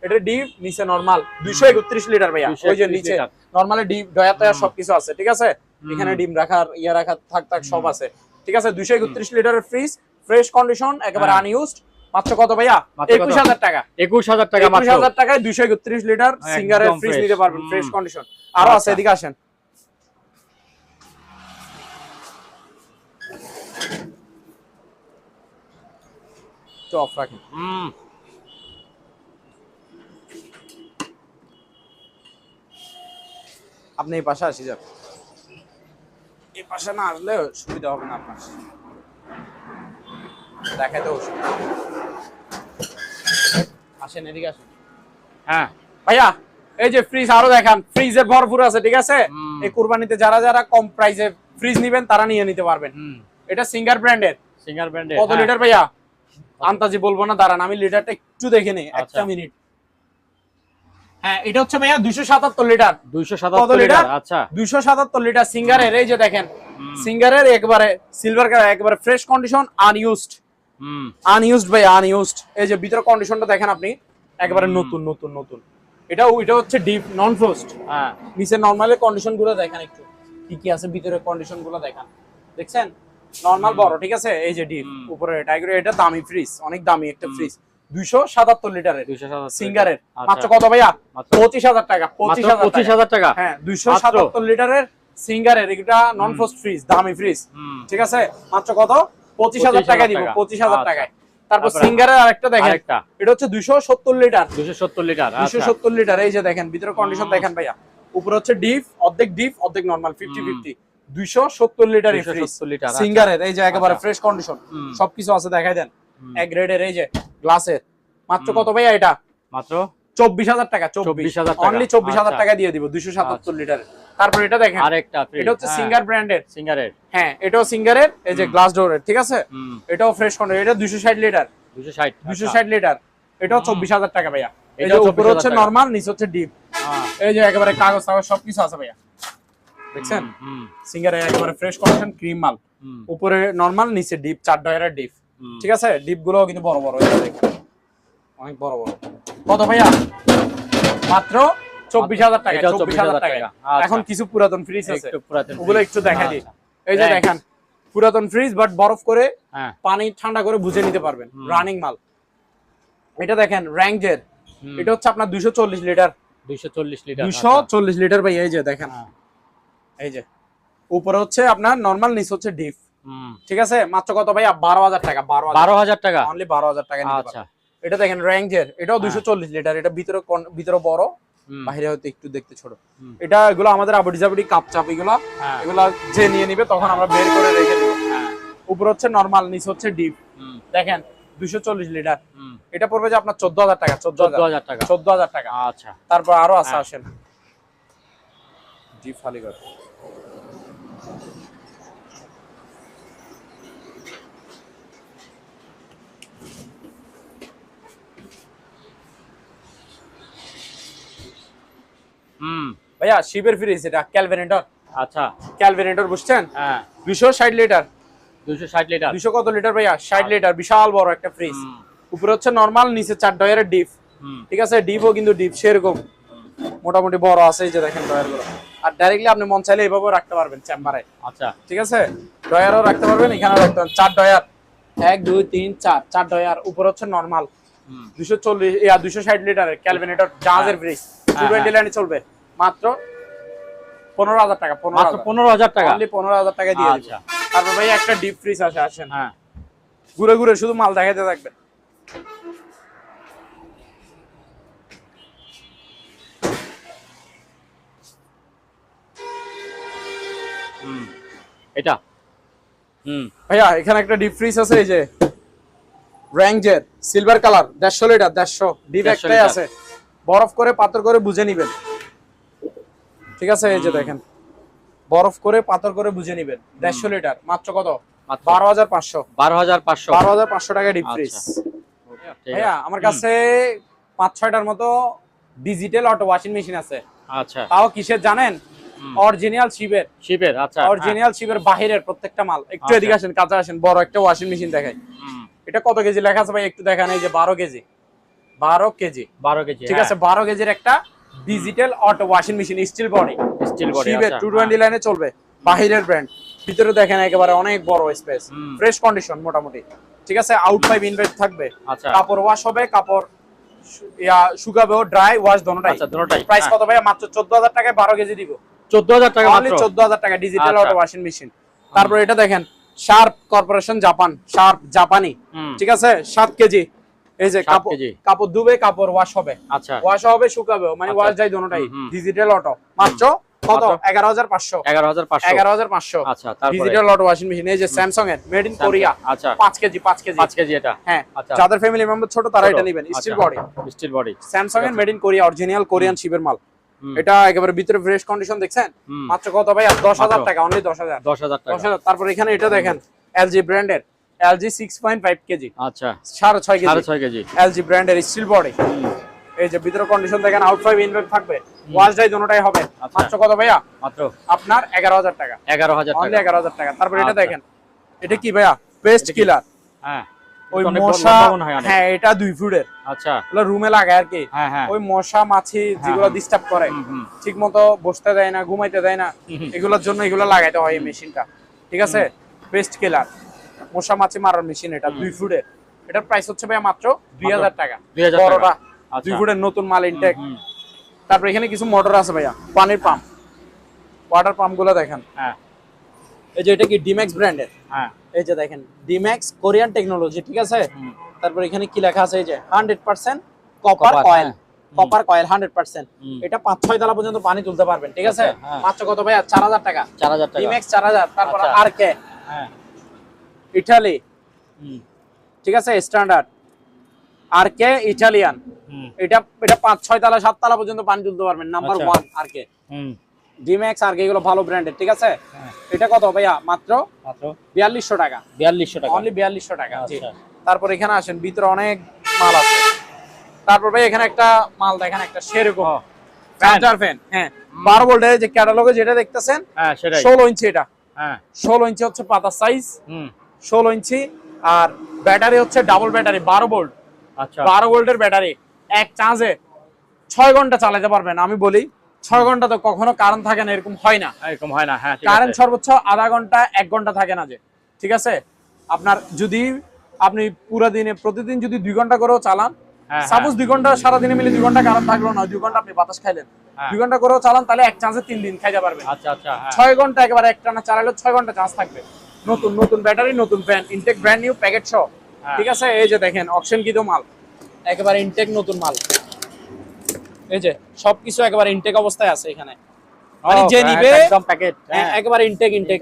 এটা ডিপ, নিচে নরমাল, 231 লিটার ভাইয়া। ওই যে 231 নিচে লিটার। নরমালি ডিপ ডয়া টয়া সবকিছু আছে, ঠিক আছে। এখানে ডিম রাখার ইয়া রাখার থাক সব আছে, ঠিক আছে। 231 লিটারের ফ্রিজ, ফ্রেশ কন্ডিশন, একেবারে হ্যাঁ। আনইউজড। মাত্র কত ভাইয়া? মাত্র কত? 21,000 টাকা, 21,000 টাকা মাত্র, 21,000 টাকায় 231 লিটার একদম সিঙ্গারের ফ্রিজ fresh। নিতে পারবেন, হুম। Fresh condition. আরো আছে, আচ্ছা। এদিকে আসেন। তো অফ রাখেন। হুম আপনি এই পাশে আসি যান, এই পাশে না আসলে সুবিধা হবে না আপনার, দেখাইতে অসুবিধা। আসেন এদিকে আসেন হ্যাঁ ভাইয়া। এই যে ফ্রিজ আরো দেখান, ফ্রিজের ভরপুর আছে, ঠিক আছে। হুম। এই কুরবানিতে যারা যারা কম প্রাইসে ফ্রিজ নিবেন তারা নিয়ে নিতে পারবেন। হুম এটা সিঙ্গার ব্র্যান্ডের, সিঙ্গার ব্র্যান্ডের, কত লিটার ভাইয়া? আন্তাজি বলবো না, দাঁড়ান আমি লিটারটা একটু দেখে নিই, একটা আচ্ছা। মিনিট। হ্যাঁ এটা হচ্ছে ভাইয়া 277 লিটার, 277 কত লিটার? লিটার, আচ্ছা 277 লিটার সিঙ্গারের। এই যে দেখেন সিঙ্গারের একবারে সিলভার কালার, একবারে ফ্রেশ কন্ডিশন, আনইউজড, হুম আনইউজড ভাই, আনইউজড। এই যে ভিতরে কন্ডিশনটা দেখেন আপনি, একবারে নতুন নতুন নতুন। এটা হচ্ছে ডিপ নন ফ্রোস্ট। হ্যাঁ নিচে নরমালের কন্ডিশন গুলো দেখেন একটু, কি কি আছে ভিতরে কন্ডিশন গুলো দেখেন, দেখছেন? নরমাল বড়, ঠিক আছে। এই যে ডিপ উপরে, এটা দামি ফ্রিজ, অনেক দামি একটা ফ্রিজ, 277 লিটারের 277 সিঙ্গারের। আচ্ছা। মাত্র কত ভাইয়া? মাত্র 25,000 টাকা, মাত্র 25,000 টাকা, হ্যাঁ 277 লিটারের সিঙ্গারের, এটা নন ফ্রোস্ট ফ্রিজ, দামি ফ্রিজ, হুম। ঠিক আছে। মাত্র কত? 25,000 টাকা দিব, 25,000 আচ্ছা। টাকায়। তারপর তারপরে সিঙ্গারের আরেকটা দেখেন, আরেকটা। এটা হচ্ছে 270 লিটার, 270 লিটার, আচ্ছা 270 লিটার। এই যে দেখেন ভিতরে কন্ডিশন দেখেন ভাইয়া, উপরে হচ্ছে ডিপ, অর্ধেক নরমাল, 50-50, 270 লিটার ফ্রিজ 270 লিটার, আচ্ছা। সিঙ্গারের। এই যে একেবারে আচ্ছা। ফ্রেশ কন্ডিশন, হুম। সবকিছু আছে, দেখাই দেন। এক গ্রেডের, এই যে গ্লাসের। মাত্র কত ভাইয়া এটা? মাত্র 24,000 টাকা, 24,000 টাকা। অনলি 24,000 আচ্ছা। টাকা দিয়ে দিব 277 লিটার। তারপর এটা দেখেন, আরেকটা এটা হচ্ছে সিঙ্গার ব্র্যান্ডের। সিঙ্গারের। হ্যাঁ, এটাও সিঙ্গারের, এই যে গ্লাস ডোরের, ঠিক আছে। হুম। এটাও ফ্রেশ কন্ডিশন, এটা 260 লিটার, 260 260 লিটার, এটাও 24,000 টাকা ভাইয়া। এই যে এটাও উপরে 24,000 হচ্ছে টাকা। নরমাল, নিচে হচ্ছে ডিপ। হ্যাঁ। এই যে একেবারে কাগজ টাগজ সবকিছু আছে ভাইয়া, দেখছেন। হুম। সিঙ্গারের একেবারে ফ্রেশ কন্ডিশন ক্রিম মাল, হুম। উপরে নরমাল, নিচে ডিপ, 4 ডয়ারের ডিপ, হুম। ঠিক আছে। ডিপ গুলো কিন্তু বড় বড়, এই যে দেখেন অনেক বড় বড়। কত ভাইয়া? মাত্র 24,000 টাকা, এটাও 24,000 টাকা। আচ্ছা। এখন কিছু পুরাতন ফ্রিজ আছে, একটু পুরাতন ওগুলো fridge। একটু দেখাই দিই। আচ্ছা। এই যে হ্যাঁ। দেখেন পুরাতন ফ্রিজ, বাট বরফ করে হ্যাঁ। পানি ঠান্ডা করে বুঝে নিতে পারবেন, রানিং মাল। এটা দেখেন র্যাঙ্গের, এটা হচ্ছে আপনার 240 লিটার, 240 লিটার। 240 লিটার ভাই। এই যে দেখেন, হ্যাঁ। এই যে উপরে হচ্ছে আপনার নরমাল, নিচে হচ্ছে ডিপ, হুম। ঠিক আছে। মাত্র কত ভাই? 12,000 টাকা, 12,000 টাকা। অনলি 12,000 টাকা নিতে আচ্ছা। পারবেন। এটা দেখেন র্যাঙ্গের, এটাও 240 লিটার, এটা ভিতরে ভিতরে বড়, হুম। বাইরে হয়তো একটু দেখতে ছোট। হুম। এটা এগুলো আমাদের আবুডি জাবুডি কাপ চাপ, এগুলো হ্যাঁ। এগুলা যে নিয়ে নিবে তখন আমরা বের করে রেখে দেব। হ্যাঁ। উপরে হচ্ছে নরমাল, নিচে হচ্ছে ডিপ, হুম। দেখেন 240 লিটার। হুম। এটা পড়বে যে আপনার 14,000 টাকা, 14,000 টাকা। 14,000 টাকা। আচ্ছা। তারপর আরো আছে, হ্যাঁ। আসেন ডিপ ফালিগর। হুম। ভাইয়া শিবের ফ্রিজ, এটা ক্যালভিনেটর, আচ্ছা। ক্যালভিনেটর বুঝছেন। হ্যাঁ। 260 লিটার, 260 লিটার। 200 কত লিটার ভাইয়া? 60 লিটার, বিশাল বড় একটা ফ্রিজ। হুম। উপরে হচ্ছে নরমাল, নিচে 4 ডয়ারের ডিপ, হুম। ঠিক আছে। ডিপও কিন্তু ডিপ সেরকম মোটামুটি বড় আছে, এই যে দেখেন ডয়ার গুলো। আর ডাইরেক্টলি আপনি মন চাইলে এইভাবেও রাখতে পারবেন চেম্বারে, আচ্ছা। ঠিক আছে। ডয়ারও রাখতে পারবেন, এখানেও রাখতে পারবেন। 4 ডয়ার, 1 2 3 4, 4 ডয়ার। উপরে হচ্ছে নরমাল, হুম। 260 লিটারের ক্যালভিনেটর জাহাজের ফ্রিজ, 220 লাইনে চলবে। মাত্র 15,000 টাকা, মাত্র 15,000 টাকা। অনলি 15,000 টাকা দিয়ে দিব। আচ্ছা। তারপর ভাই একটা ডিপ ফ্রিজ আছে, আসেন হ্যাঁ। ঘুরে ঘুরে শুধু মাল দেখাতে থাকবেন। হুম। এটা। হুম। ভাইয়া এখানে একটা ডিপ ফ্রিজ আছে, এই যে র্যাঙ্গের সিলভার কালার, 150 লিটার, 150 ডিপ 150 একটাই লিটার। আছে। বরফ করে পাথর করে বুঝে নিবেন, ঠিক আছে। এই যে দেখেন বরফ করে পাথর করে বুঝে নিবেন, 150 লিটার, মাত্র কত? মাত্র 12,500, 12,500। 12,500 টাকা ডিপ ফ্রিজ। আচ্ছা। ঠিক ভাইয়া আছে। আমার কাছে 5-6টার মতো ডিজিটাল অটো ওয়াশিং মেশিন আছে। আচ্ছা। তাও কিসের জানেন? অরিজিনাল শিবের, শিপের। আচ্ছা। অরিজিনাল শিবের বাহিরের প্রত্যেকটা মাল। একটু আচ্ছা। এদিকে আসেন, কাছে আসেন, বড় একটা ওয়াশিং মেশিন দেখাই। হুম। এটা কত কেজি লেখা আছে ভাই একটু দেখান। এই যে 12 কেজি, 12 কেজি, 12 কেজি। ঠিক আছে। 12 কেজির একটা digital auto washing machine, still body, steel body. শিবের, আচ্ছা। 220 লাইনে চলবে, বাহিরের ব্র্যান্ড। ভিতরে দেখেন একেবারে অনেক বড় স্পেস, হুম। ফ্রেশ কন্ডিশন মোটামুটি, ঠিক আছে। আউট পাইপ ইনভাইট থাকবে, আচ্ছা। কাপড় ওয়াশ হবে, কাপড় শুকাবেও, ড্রাই ওয়াশ দোনোটাই। আচ্ছা, দুটোটাই। প্রাইস হ্যাঁ। কত ভাই? মাত্র 14,000 টাকায় 12 কেজি দিব, 14,000 টাকা অনলি মাত্র। 14,000 টাকা ডিজিটাল আচ্ছা। Auto washing machine. তারপর এটা দেখেন শার্প কর্পোরেশন জাপান, শার্প জাপানি, হুম। ঠিক আছে। 7 কেজি, এই যে 7 কাপড়, কেজি। কাপড় ধুবে, কাপড় ওয়াশ হবে, আচ্ছা। ওয়াশ হবে, শুকাবেও, মানে আচ্ছা। ওয়াশ যায় দোনোটাই। হুম, হুম। ডিজিটাল অটো, মাত্র কত? মাত্র 11,500, 11,500। 11,500। আচ্ছা। তারপরে ডিজিটাল অটো ওয়াশিং মেশিন, এই যে স্যামসাং এর, মেড ইন কোরিয়া, আচ্ছা। 5 কেজি, 5 কেজি, 5 কেজি এটা। হ্যাঁ। আচ্ছা। যাদের ফ্যামিলি মেম্বার ছোট তারা এটা নেবেন, steel body, steel body. Samsung এর, made in Korea, original Korean শিবের মাল। হুম। এটা একেবারে ভিতরে ফ্রেশ কন্ডিশন, দেখছেন। হুম। মাত্র কত ভাই? 10,000 মাত্র টাকা, অনলি 10,000, 10,000 টাকা। 10,000। তারপর এখানে এটা দেখেন এলজি ব্র্যান্ডের, এলজি 6.5 কেজি, আচ্ছা। 6.5 কেজি, 6.5 কেজি। এলজি ব্র্যান্ডের স্টিল বডি। এই যে ভিতরে কন্ডিশন দেখেন, আউট ফাইভ ইনভেট থাকবে, ওয়াশ ডাই দোনোটাই হবে। আচ্ছা। মাত্র কত ভাইয়া? মাত্র আপনার 11,000 টাকা, 11,000 অনলি টাকা। 11,000 টাকা। তারপর এটা আচ্ছা। দেখেন, এটা কি ভাইয়া? পেস্ট এটা কি? কিলার, হ্যাঁ। ওই এটা অনেক মশা, লম্বা মনে হয় অনেক। হ্যাঁ এটা 2 ফুটের, আচ্ছা। ওগুলো রুমে লাগায় আর কি। হ্যাঁ, হ্যাঁ। ওই মশা মাছি যেগুলো হ্যাঁ। ডিস্টার্ব করে, হুম, হুম। ঠিক মতো বসতে দেয় না, ঘুমাইতে দেয় না, হুম। এগুলোর জন্য এগুলো লাগাইতে হয় এই মেশিনটা, ঠিক আছে। পেস্ট কিলার, মশা মাছি মারার মেশিন, এটা 2 ফুটের। এটার প্রাইস হচ্ছে ভাই মাত্র 2,000 টাকা, 2,000 বড়টা আচ্ছা। 2 ফুটের নতুন মাল ইনটেক। হুম। তারপর এখানে কিছু মোটর আছে ভাইয়া, পানির পাম্প, ওয়াটার পাম্প গুলো দেখেন। হ্যাঁ। এই যে এটা কি ডিম্যাক্স ব্র্যান্ডের, হ্যাঁ। এই যে দেখেন ডিম্যাক্স কোরিয়ান টেকনোলজি, ঠিক আছে। হুম। তারপর এখানে কি লেখা আছে? এই যে 100% কপার Copper, কয়েল, হ্যাঁ। Copper coil 100%। হুম। এটা 5-6 তলা পর্যন্ত পানি তুলতে পারবেন, ঠিক আছে। আচ্ছা, হ্যাঁ। মাত্র কত ভাইয়া? 4,000 টাকা, 4,000 টাকা। ডিম্যাক্স 4,000। তারপর আচ্ছা। আরকে, হ্যাঁ। ইটালি, হুম। ঠিক আছে, স্ট্যান্ডার্ড আরকে ইটালিয়ান, এটা এটা 5-6 তলা 7 তলা পর্যন্ত পানি তুলতে পারবেন। নাম্বার আচ্ছা। 1 আর কে ডিম্যাক্স আর কে, এগুলো ভালো ব্র্যান্ডের, ঠিক আছে। এটা কত ভাইয়া? মাত্র 4200 টাকা। 4200 টাকা, অনলি 4200 টাকা। জি। আচ্ছা। তারপর এখানে আসেন, ভিতরে অনেক মাল আছে। তারপর ভাই এখানে একটা মাল দেখেন, একটা সেরকম চার্জার ফ্যান। হ্যাঁ, 12 ভোল্টের যে ক্যাটালগে যেটা দেখতেছেন, হ্যাঁ সেটাই। 16 ইঞ্চি এটা। হ্যাঁ 16 ইঞ্চি হচ্ছে পাতার সাইজ, হুম 16 ইঞ্চি। আর ব্যাটারি হচ্ছে ডাবল ব্যাটারি, 12 ভোল্ট। আচ্ছা 12 ভোল্টের ব্যাটারি, এক চার্জে 6 ঘন্টা চালাতে পারবেন। আমি বলি 6 ঘন্টা তো কখনো কারেন্ট থাকে না, এরকম হয় না। এরকম হয় না। হ্যাঁ কারেন্ট সর্বোচ্চ আধা ঘন্টা 1 ঘন্টা থাকে না যে, ঠিক আছে। আপনার যদি আপনি পুরো দিনে প্রতিদিন যদি 2 ঘন্টা করেও চালান, সাপোজ 2 ঘন্টা সারা দিনে মিলে 2 ঘন্টা কারেন্ট থাকলো না, 2 ঘন্টা আপনি বাতাস খাইলেন, 2 ঘন্টা করেও চালান, তাহলে এক চার্জে 3 দিন খাইতে পারবেন। আচ্ছা আচ্ছা 6 ঘন্টা একেবারে একটানা চালালে 6 ঘন্টা চার্জ থাকবে। নতুন নতুন ব্যাটারি, নতুন fan, intact brand new packet সহ, ঠিক আছে। এই যে দেখেন অকশন কিতো মাল, একেবারে ইনটেক নতুন মাল। এই যে সবকিছু একেবারে ইনটেক অবস্থায় আছে এখানে, মানে যে নিবে একদম প্যাকেট একেবারে ইনটেক ইনটেক।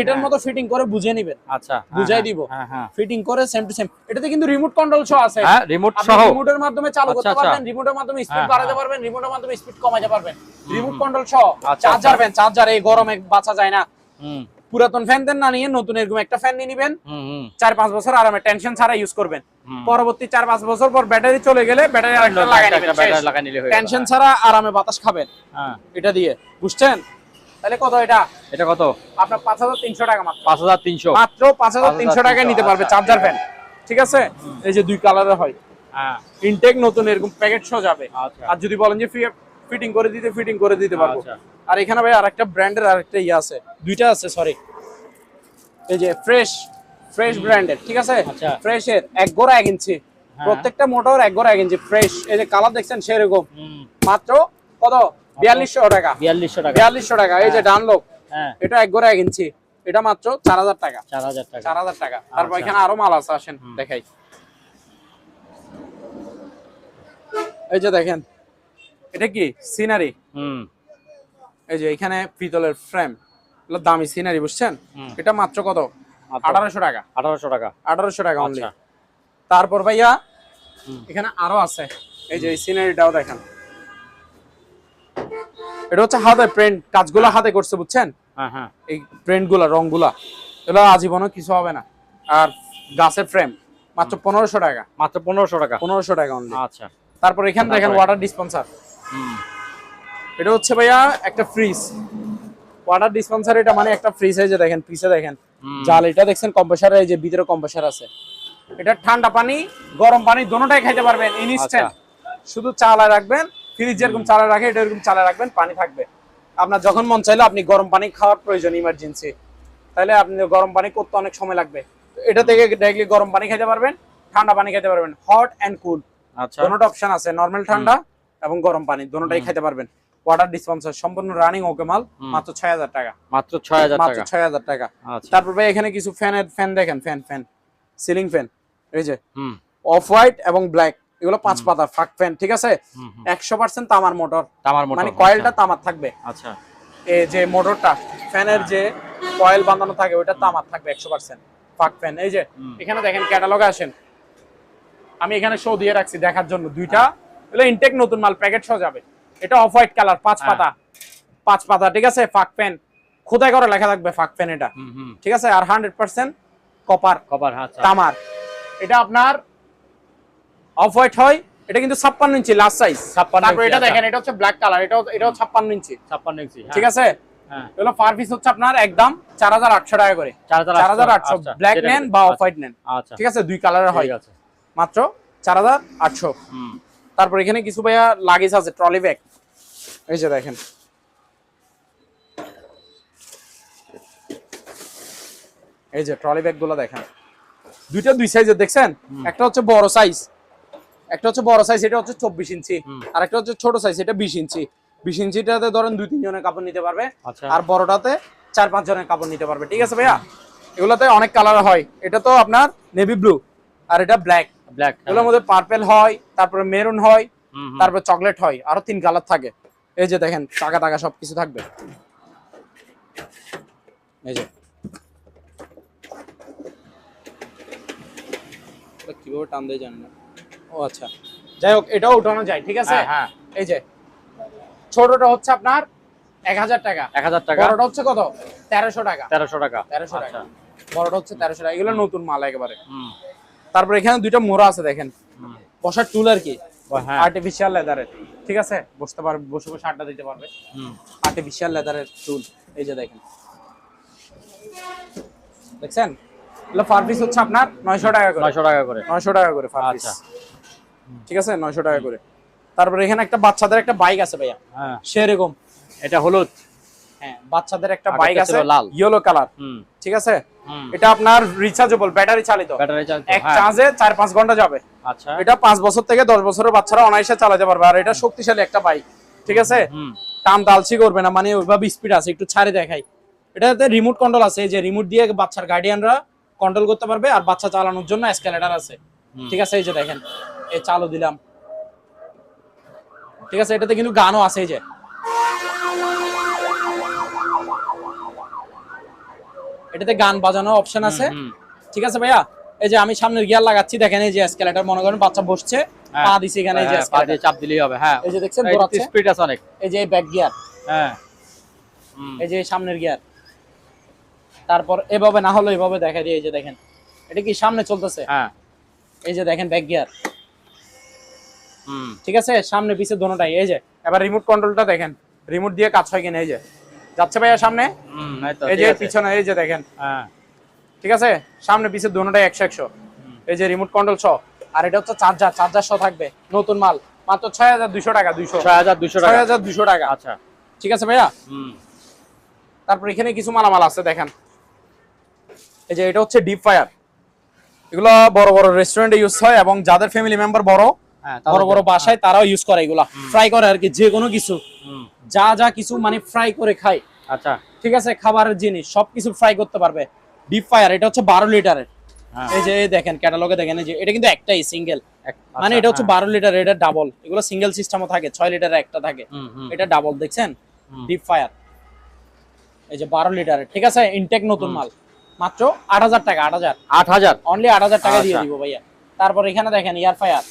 এটার মতো ফিটিং করে বুঝে নিবেন। আচ্ছা বুঝাই দিব, ফিটিং করে সেম টু সেম। এটাতে কিন্তু রিমোট কন্ট্রোল সহ আছে। হ্যাঁ রিমোট আপনি সহ রিমোটের মাধ্যমে চালু করতে পারবেন, রিমোটের মাধ্যমে স্পিড বাড়াতে পারবেন, রিমোটের মাধ্যমে স্পিড কমাতে পারবেন, রিমোট কন্ট্রোল সহ। চার্জার ফ্যান, চার্জার এই গরমে বাঁচা যায় না। পুরাতন ফ্যান দেন না নিয়ে নতুন এরকম একটা ফ্যান নিয়ে নিবেন, 4-5 বছর আরামে টেনশন ছাড়া ইউজ করবেন। পরবর্তী 4-5 বছর পর ব্যাটারি চলে গেলে ব্যাটারি আরেকটা লাগাই নেবেন, টেনশন ছাড়া আরামে বাতাস খাবেন এটা দিয়ে। বুঝছেন? তাহলে কত এটা? এটা কত? আপনার 5300 টাকা মাত্র। 5300 মাত্র 5300 টাকায় নিতে পারবে চার্জার ফ্যান, ঠিক আছে। এই যে 2 কালারের হয়, ইনটেক নতুন এরকম প্যাকেট সহ যাবে। আর যদি বলেন যে ফিটিং করে দিতে, ফিটিং করে দিতে পারবো। আর এখানে ভাই আরেকটা ব্র্যান্ডের আরেকটা ইয়ে আছে, দুইটা আছে সরি। এই যে ফ্রেশ ব্র্যান্ডের, ঠিক আছে। ফ্রেশের 1 গোড়া 1 ইঞ্চি, প্রত্যেকটা মোটর 1 গোড়া 1 ইঞ্চি ফ্রেশ। এই যে কালার দেখছেন সেরকম, মাত্র কত? 4200 টাকা। 4200 টাকা, 4200 টাকা। এই যে ডানলপ, এটা 1 গোড়া 1 ইঞ্চি, এটা মাত্র 4000 টাকা। 4000 টাকা, 4000 টাকা। তারপর এখানে আরো মাল আছে, আসেন দেখাই। এই যে দেখেন, এটা কি সিনারি। এই যে এখানে পিতলের ফ্রেম, এগুলো দামি সিনারি, বুঝছেন। এটা মাত্র কত? 1800 টাকা। 1800 টাকা, 1800 টাকা অনলি। তারপর ভাইয়া এখানে আরো আছে, এই যে এই সিনারিটাও দেখেন। এটা হচ্ছে হাতে প্রিন্ট, কাজগুলো হাতে করছে, বুঝছেন। এই প্রিন্ট গুলা, রং গুলা, এগুলো আজীবনও কিছু হবে না। আর গাছের ফ্রেম মাত্র 1500 টাকা। মাত্র 1500 টাকা, 1500 টাকা অনলি। আচ্ছা। তারপর এখানে দেখেন ওয়াটার ডিসপেন্সার। এটা হচ্ছে ভাইয়া একটা ফ্রিজ, ওয়াটার ডিসপেন্সার। এটা মানে একটা ফ্রিজ। এই যে দেখেন পিছে দেখেন জাল, এটা দেখছেন কম্প্রেসার, এই যে ভিতরে কম্প্রেসার আছে। এটা ঠান্ডা পানি গরম পানি দোনোটাই খাইতে পারবেন ইনস্ট্যান্ট। শুধু চালায় রাখবেন, ফ্রিজ যেরকম চালায় রাখে এটা এরকম চালায় রাখবেন, পানি থাকবে। আপনার যখন মন চাইলো আপনি গরম পানি খাওয়ার প্রয়োজন ইমার্জেন্সি, তাহলে আপনি গরম পানি করতে অনেক সময় লাগবে, এটা থেকে ডাইরেক্টলি গরম পানি খেতে পারবেন, ঠান্ডা পানি খেতে পারবেন, হট এন্ড কুল। আচ্ছা, দোনোটা অপশন আছে, নরমাল ঠান্ডা এবং গরম পানি দোনোটাই খেতে পারবেন। ওয়াটার ডিসপেন্সার সম্পূর্ণ রানিং ওকে মাল, মাত্র 6000 টাকা। মাত্র 6000 টাকা, 6000 টাকা। তারপর ভাই এখানে কিছু ফ্যান দেখেন, ফ্যান সিলিং ফ্যান। এই যে অফ হোয়াইট এবং ব্ল্যাক, এগুলো 5 পাতার ফাঁক ফ্যান, ঠিক আছে। 100% তামার মোটর, মানে কয়েলটা তামার থাকবে। আচ্ছা, এই যে মোটরটা ফ্যানের যে কয়েল বাঁধানো থাকে ওটা তামার থাকবে 100% ফাঁক ফ্যান। এই যে এখানে দেখেন ক্যাটালগে আসেন, আমি এখানে শো দিয়ে রাখছি দেখার জন্য। দুইটা এগুলো ইনটেক নতুন মাল, প্যাকেট সহ যাবে। এটা অফ হোয়াইট কালার, 5 পাতা, ঠিক আছে। ফাঁক ফ্যান খোদাই করে লেখা থাকবে ফাঁক ফ্যান এটা, ঠিক আছে। আর 100% কপার, তামার। এটা আপনার অফ হোয়াইট হয়, এটা কিন্তু 56 ইঞ্চি লাস্ট সাইজ। তারপর এটা দেখেন, এটা হচ্ছে ব্ল্যাক কালার, এটাও 56 ইঞ্চি, ঠিক আছে। এগুলো পার পিস হচ্ছে আপনার একদম 4800 টাকা করে, 4800। ব্ল্যাক নেন বা অফ হোয়াইট নেন, ঠিক আছে। 2 কালারের হয়, মাত্র 4800। তারপর এখানে কিছু ভাইয়া লাগেজ আছে, ট্রলি ব্যাগ। এই যে দেখেন, এই যে ট্রলি ব্যাগ গুলো দেখেন, দুইটা 2 সাইজের দেখছেন। একটা হচ্ছে বড় সাইজ, এটা হচ্ছে 24 ইঞ্চি, আর একটা হচ্ছে ছোট সাইজ, এটা 20 ইঞ্চি। 20 ইঞ্চিটাতে ধরেন 2-3 জনের কাপড় নিতে পারবে, আর বড়টাতে 4-5 জনের কাপড় নিতে পারবে, ঠিক আছে ভাইয়া। এগুলোতে অনেক কালার হয়, এটা তো আপনার নেভি ব্লু, আর এটা ব্ল্যাক। এগুলোর মধ্যে পার্পল হয়, তারপরে মেরুন হয়, তারপরে চকলেট হয়, আরো 3 কালার থাকে। এই যে দেখেন টাকা সবকিছু থাকবে। এই যে কিভাবে টান দেয় জানেন না। ও আচ্ছা, যাই হোক এটাও উঠানো যায়, ঠিক আছে। হ্যাঁ এই যে ছোটটা হচ্ছে আপনার 1000 টাকা, 1000 টাকা, বড়টা হচ্ছে কত 1300 টাকা, 1300 টাকা, 1300 টাকা, আচ্ছা। বড়টা হচ্ছে 1300 টাকা। এগুলো নতুন মাল একেবারে। হুম তারপর এখানে দুইটা মোড়া আছে দেখেন, হুম। বসার টুল আর কি, হ্যাঁ আর্টিফিশিয়াল লেদারের, ঠিক আছে, বসতে পারবে, বসে বসে আড্ডা দিতে পারবে, হুম আর্টিফিশিয়াল লেদারের টুল। এই যে দেখেন, দেখছেন, এগুলো পার পিস হচ্ছে আপনার 900 টাকা করে, 900 টাকা করে, 900 টাকা করে পার পিস, আচ্ছা। ঠিক আছে, 900 টাকা করে। তারপর এখানে একটা বাচ্চাদের একটা বাইক আছে ভাইয়া, হ্যাঁ সেরকম, এটা হলুদ, হ্যাঁ বাচ্চাদের একটা আগেরটা বাইক আছে ছিল লাল। ইয়েলো কালার, হুম ঠিক আছে। হুম। এটা আপনার রিচার্জেবল, ব্যাটারি চালিত, ব্যাটারি চালিত, এক হ্যাঁ। চার্জে 4-5 ঘন্টা যাবে। আচ্ছা। এটা 5 বছর থেকে 10 বছরের বাচ্চারা অনায়াসে চালাতে পারবে। আর এটা শক্তিশালী একটা বাইক, ঠিক আছে, হুম টান দালচি করবে না, মানে ওইভাবে স্পিড আছে। একটু ছাড়ে দেখাই, এটাতে রিমোট কন্ট্রোল আছে, এই যে রিমোট দিয়ে বাচ্চার গার্ডিয়ানরা কন্ট্রোল করতে পারবে। আর বাচ্চা চালানোর জন্য এসকেলেটর আছে, ঠিক আছে। এই যে দেখেন, এই চালু দিলাম, ঠিক আছে। এটাতে কিন্তু গানও আছে, এই যে এটাতে গান বাজানো অপশন আছে, হুম। ঠিক আছে ভাইয়া। এই যে আমি সামনের গিয়ার লাগাচ্ছি, দেখেন এই যে এসকেলেটর, মনে করেন বাচ্চা বসছে, হ্যাঁ। পা দিছে এখানে, এই যে হ্যাঁ, পা দিয়ে চাপ দিলেই হবে, হ্যাঁ। এই যে দেখছেন এই ঘোরাচ্ছে, স্পিড আছে অনেক, এই যে ব্যাক গিয়ার, হ্যাঁ। হুম এই যে সামনের গিয়ার। তারপর এভাবে না হলো এভাবে দেখা দিয়ে, এই যে দেখেন এটা কি সামনে চলতেছে, হ্যাঁ। এই যে দেখেন ব্যাক গিয়ার, হুম ঠিক আছে, সামনে পিছে দোনোটাই। এই যে এবার রিমোট কন্ট্রোলটা দেখেন, রিমোট দিয়ে কাজ হয় কিনা। এই যে যাচ্ছে ভাইয়া সামনে, হুম, এই তো, এই যে ঠিক আছে। পিছনে, এই যে দেখেন, হ্যাঁ ঠিক আছে, সামনে পিছে দোনোটাই 100-100। এই যে রিমোট কন্ট্রোল সহ। আর এটা হচ্ছে চার্জার সহ থাকবে, নতুন মাল, মাত্র 6200 টাকা, 6200 টাকা, 6200 টাকা, আচ্ছা। ঠিক আছে ভাইয়া। হুম তারপর এখানে কিছু মালামাল আছে দেখেন, এই যে এটা হচ্ছে ডিপ ফায়ার। এগুলো বড় বড় রেস্টুরেন্টে ইউজ হয়, এবং যাদের ফ্যামিলি মেম্বার বড় হ্যাঁ, বড় বড় বাসায় তারাও ইউজ করে এগুলা, ফ্রাই করে আর কি, যে কোনো কিছু, হুম যা কিছু মানে ফ্রাই করে খায়, আচ্ছা। ঠিক আছে, খাবারের জিনিস সবকিছু ফ্রাই করতে পারবে। ডিপ ফায়ার, এটা হচ্ছে 12 লিটারের। হ্যাঁ। এই যে দেখেন ক্যাটালগে দেখেন, এই যে এটা কিন্তু একটাই সিঙ্গেল, আচ্ছা, মানে এটা হচ্ছে হ্যাঁ। 12 লিটার, এটা ডাবল। এগুলো সিঙ্গেল সিস্টেমও থাকে, 6 লিটারের একটা থাকে, হুম হুম এটা ডাবল, দেখছেন ডিপ ফায়ার। এই যে 12 লিটারের, ঠিক আছে, ইনটেক নতুন মাল, মাত্র 8000 টাকা, 8000, অনলি 8000 টাকা দিয়ে আচ্ছা। দিব ভাইয়া। তারপর এখানে দেখেন এয়ার ফায়ার,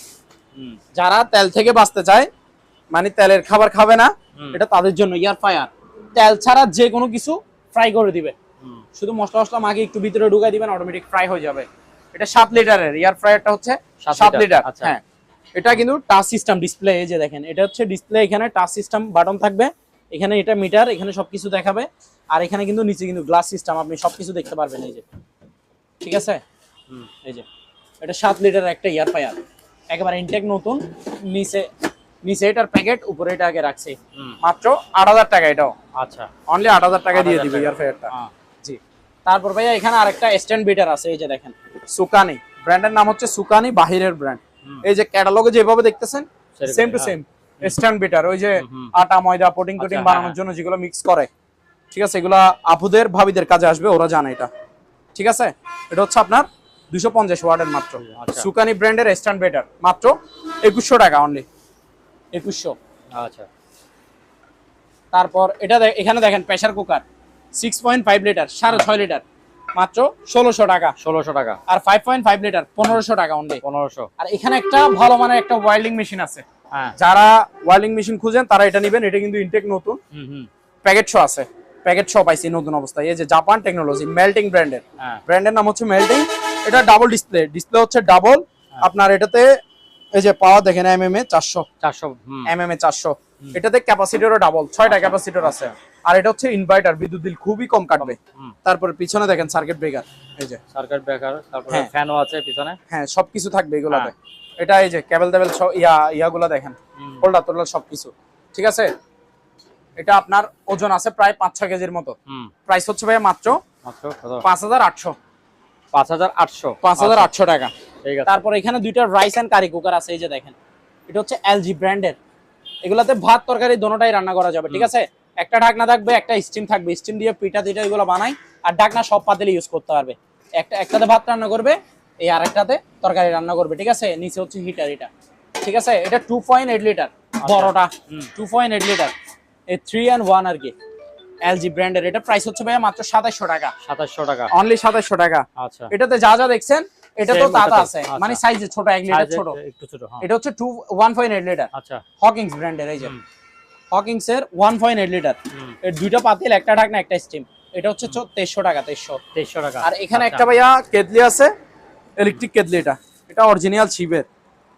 হুম যারা তেল থেকে বাঁচতে চায়, মানে তেলের খাবার খাবে না, হুম। এটা তাদের জন্য ইয়ার ফায়ার। তেল ছাড়া যে কোনো কিছু ফ্রাই করে দিবে, হুম শুধু মশলা মশলা মাখিয়ে একটু ভিতরে ঢুকাই দিবেন, অটোমেটিক ফ্রাই হয়ে যাবে। এটা 7 লিটারের এয়ার ফ্রায়ারটা হচ্ছে 7 লিটার, আচ্ছা। হ্যাঁ। এটা কিন্তু টাচ সিস্টেম ডিসপ্লে, এই যে দেখেন এটা হচ্ছে ডিসপ্লে, এখানে টাচ সিস্টেম বাটন থাকবে, এখানে এটা মিটার, এখানে সবকিছু দেখাবে। আর এখানে কিন্তু নিচে কিন্তু গ্লাস সিস্টেম, আপনি সবকিছু দেখতে পারবেন, এই যে, ঠিক আছে। হুম এই যে এটা 7 লিটারের একটা এয়ার ফায়ার, একেবারে ইনটেক নতুন। নিচে এটার প্যাকেট, উপরে এটা আগে রাখছি, হুম মাত্র 8000 টাকা, এটাও আচ্ছা। অনলি 8000 টাকা দিয়ে 8000 দিব টাকা। এয়ার ফায়ারটা, হ্যাঁ। জি। তারপর ভাইয়া এখানে আরেকটা স্ট্যান্ড বিটার আছে, এই যে দেখেন সুকানি, ব্র্যান্ডের নাম হচ্ছে সুকানি, বাহিরের ব্র্যান্ড। এই যে ক্যাটালগে যেভাবে দেখতেছেন সেরকম, সেম টু হ্যাঁ। সেম স্ট্যান্ড বিটার, ওই যে হুম। আটা ময়দা পুডিং টুডিং আচ্ছা, বানানোর হ্যাঁ। জন্য যেগুলো মিক্স করে, ঠিক আছে, এগুলা আপুদের ভাবিদের কাজে আসবে, ওরা জানে এটা, ঠিক আছে। এটা হচ্ছে আপনার 250 ওয়াটের, মাত্র আচ্ছা। সুকানি ব্র্যান্ডের স্ট্যান্ড বিটার, মাত্র 2100 টাকা, অনলি 2100। আচ্ছা। তারপর এটা এখানে দেখেন প্রেসার কুকার 6.5 লিটার, 6.5 লিটার, মাত্র 1600 টাকা। 1600 টাকা, আর 5.5 লিটার 1500 টাকা অনলি। 1500। আর এখানে একটা ভালো মানের একটা ওয়েল্ডিং মেশিন আছে, হ্যাঁ। যারা ওয়েল্ডিং মেশিন খুঁজেন তারা এটা নেবেন। এটা কিন্তু ইনটেক নতুন, হুম হুম প্যাকেট শো আছে, প্যাকেট শো পাইছি নতুন অবস্থায়। এই যে জাপান টেকনোলজি মেল্টিং ব্র্যান্ডের, হ্যাঁ। ব্র্যান্ডের নাম হচ্ছে মেল্টিং। এটা ডাবল ডিসপ্লে হচ্ছে ডাবল। আপনার এটাতে এই যে পাওয়ার দেখেন এমএমএ 400, 400, হুম এমএমএ 400। এটাতে ক্যাপাসিটরও ডাবল, 6টা ক্যাপাসিটর আছে। আর এটা হচ্ছে ইনভার্টার, বিদ্যুৎ বিল খুবই কম কাটবে। হুম। তারপর পিছনে দেখেন সার্কিট ব্রেকার, এই যে সার্কিট ব্রেকার, তারপরে হ্যাঁ। ফ্যানও আছে পিছনে, হ্যাঁ সবকিছু থাকবে এগুলাতে। হ্যাঁ। এটা এই যে কেবল ইয়াগুলা দেখেন, হুম। হোল্ডার টোল্ডার সবকিছু, ঠিক আছে। এটা আপনার ওজন আছে প্রায় 5-6 কেজির মতো। হুম। প্রাইস হচ্ছে ভাই মাত্র মাত্র কত? 5800, 5800, 5800 টাকা। ঠিক আছে। তারপর এখানে দুইটা রাইস এন্ড কারি কুকার আছে, এই যে দেখেন এটা হচ্ছে এলজি ব্র্যান্ডের। এগুলাতে ভাত তরকারি দোনোটাই রান্না করা যাবে, ঠিক আছে। একটা ঢাকনা থাকবে, একটা স্টিম থাকবে, স্টিম দিয়ে পিঠা টিঠা এগুলো বানাই। আর ঢাকনা সব পাতিলে ইউজ করতে পারবে। একটাতে ভাত রান্না করবে, এই আরেকটাতে তরকারি রান্না করবে, ঠিক আছে। নিচে হচ্ছে হিটার, এটা ঠিক আছে। এটা 2.8 লিটার বড়টা, 2.8 লিটার, এই 3-in-1 আর কি, এলজি ব্র্যান্ডের। এটা প্রাইস হচ্ছে ভাইয়া মাত্র 2700 টাকা, 2700 টাকা, অনলি 2700 টাকা। আচ্ছা। এটাতে যা যা দেখছেন এটা তো Same তাতা ওটাতে। আছে, আচ্ছা। মানে সাইজে ছোট 1 লিটার Size ছোট। একটু ছোট, হ্যাঁ। এটা হচ্ছে 1.8 লিটার আচ্ছা। হকিংস ব্র্যান্ডের, এই যে হুম। হকিংস এর 1.8 লিটার। হুম। এর দুইটা পাতিল, একটা ঢাকনা, একটা স্টিম। এটা হচ্ছে 2300 টাকা, 2300। 2300 টাকা। আর এখানে আচ্ছা। একটা ভাইয়া কেটলি আছে, ইলেকট্রিক কেটলি। এটা অরিজিনাল শিপের।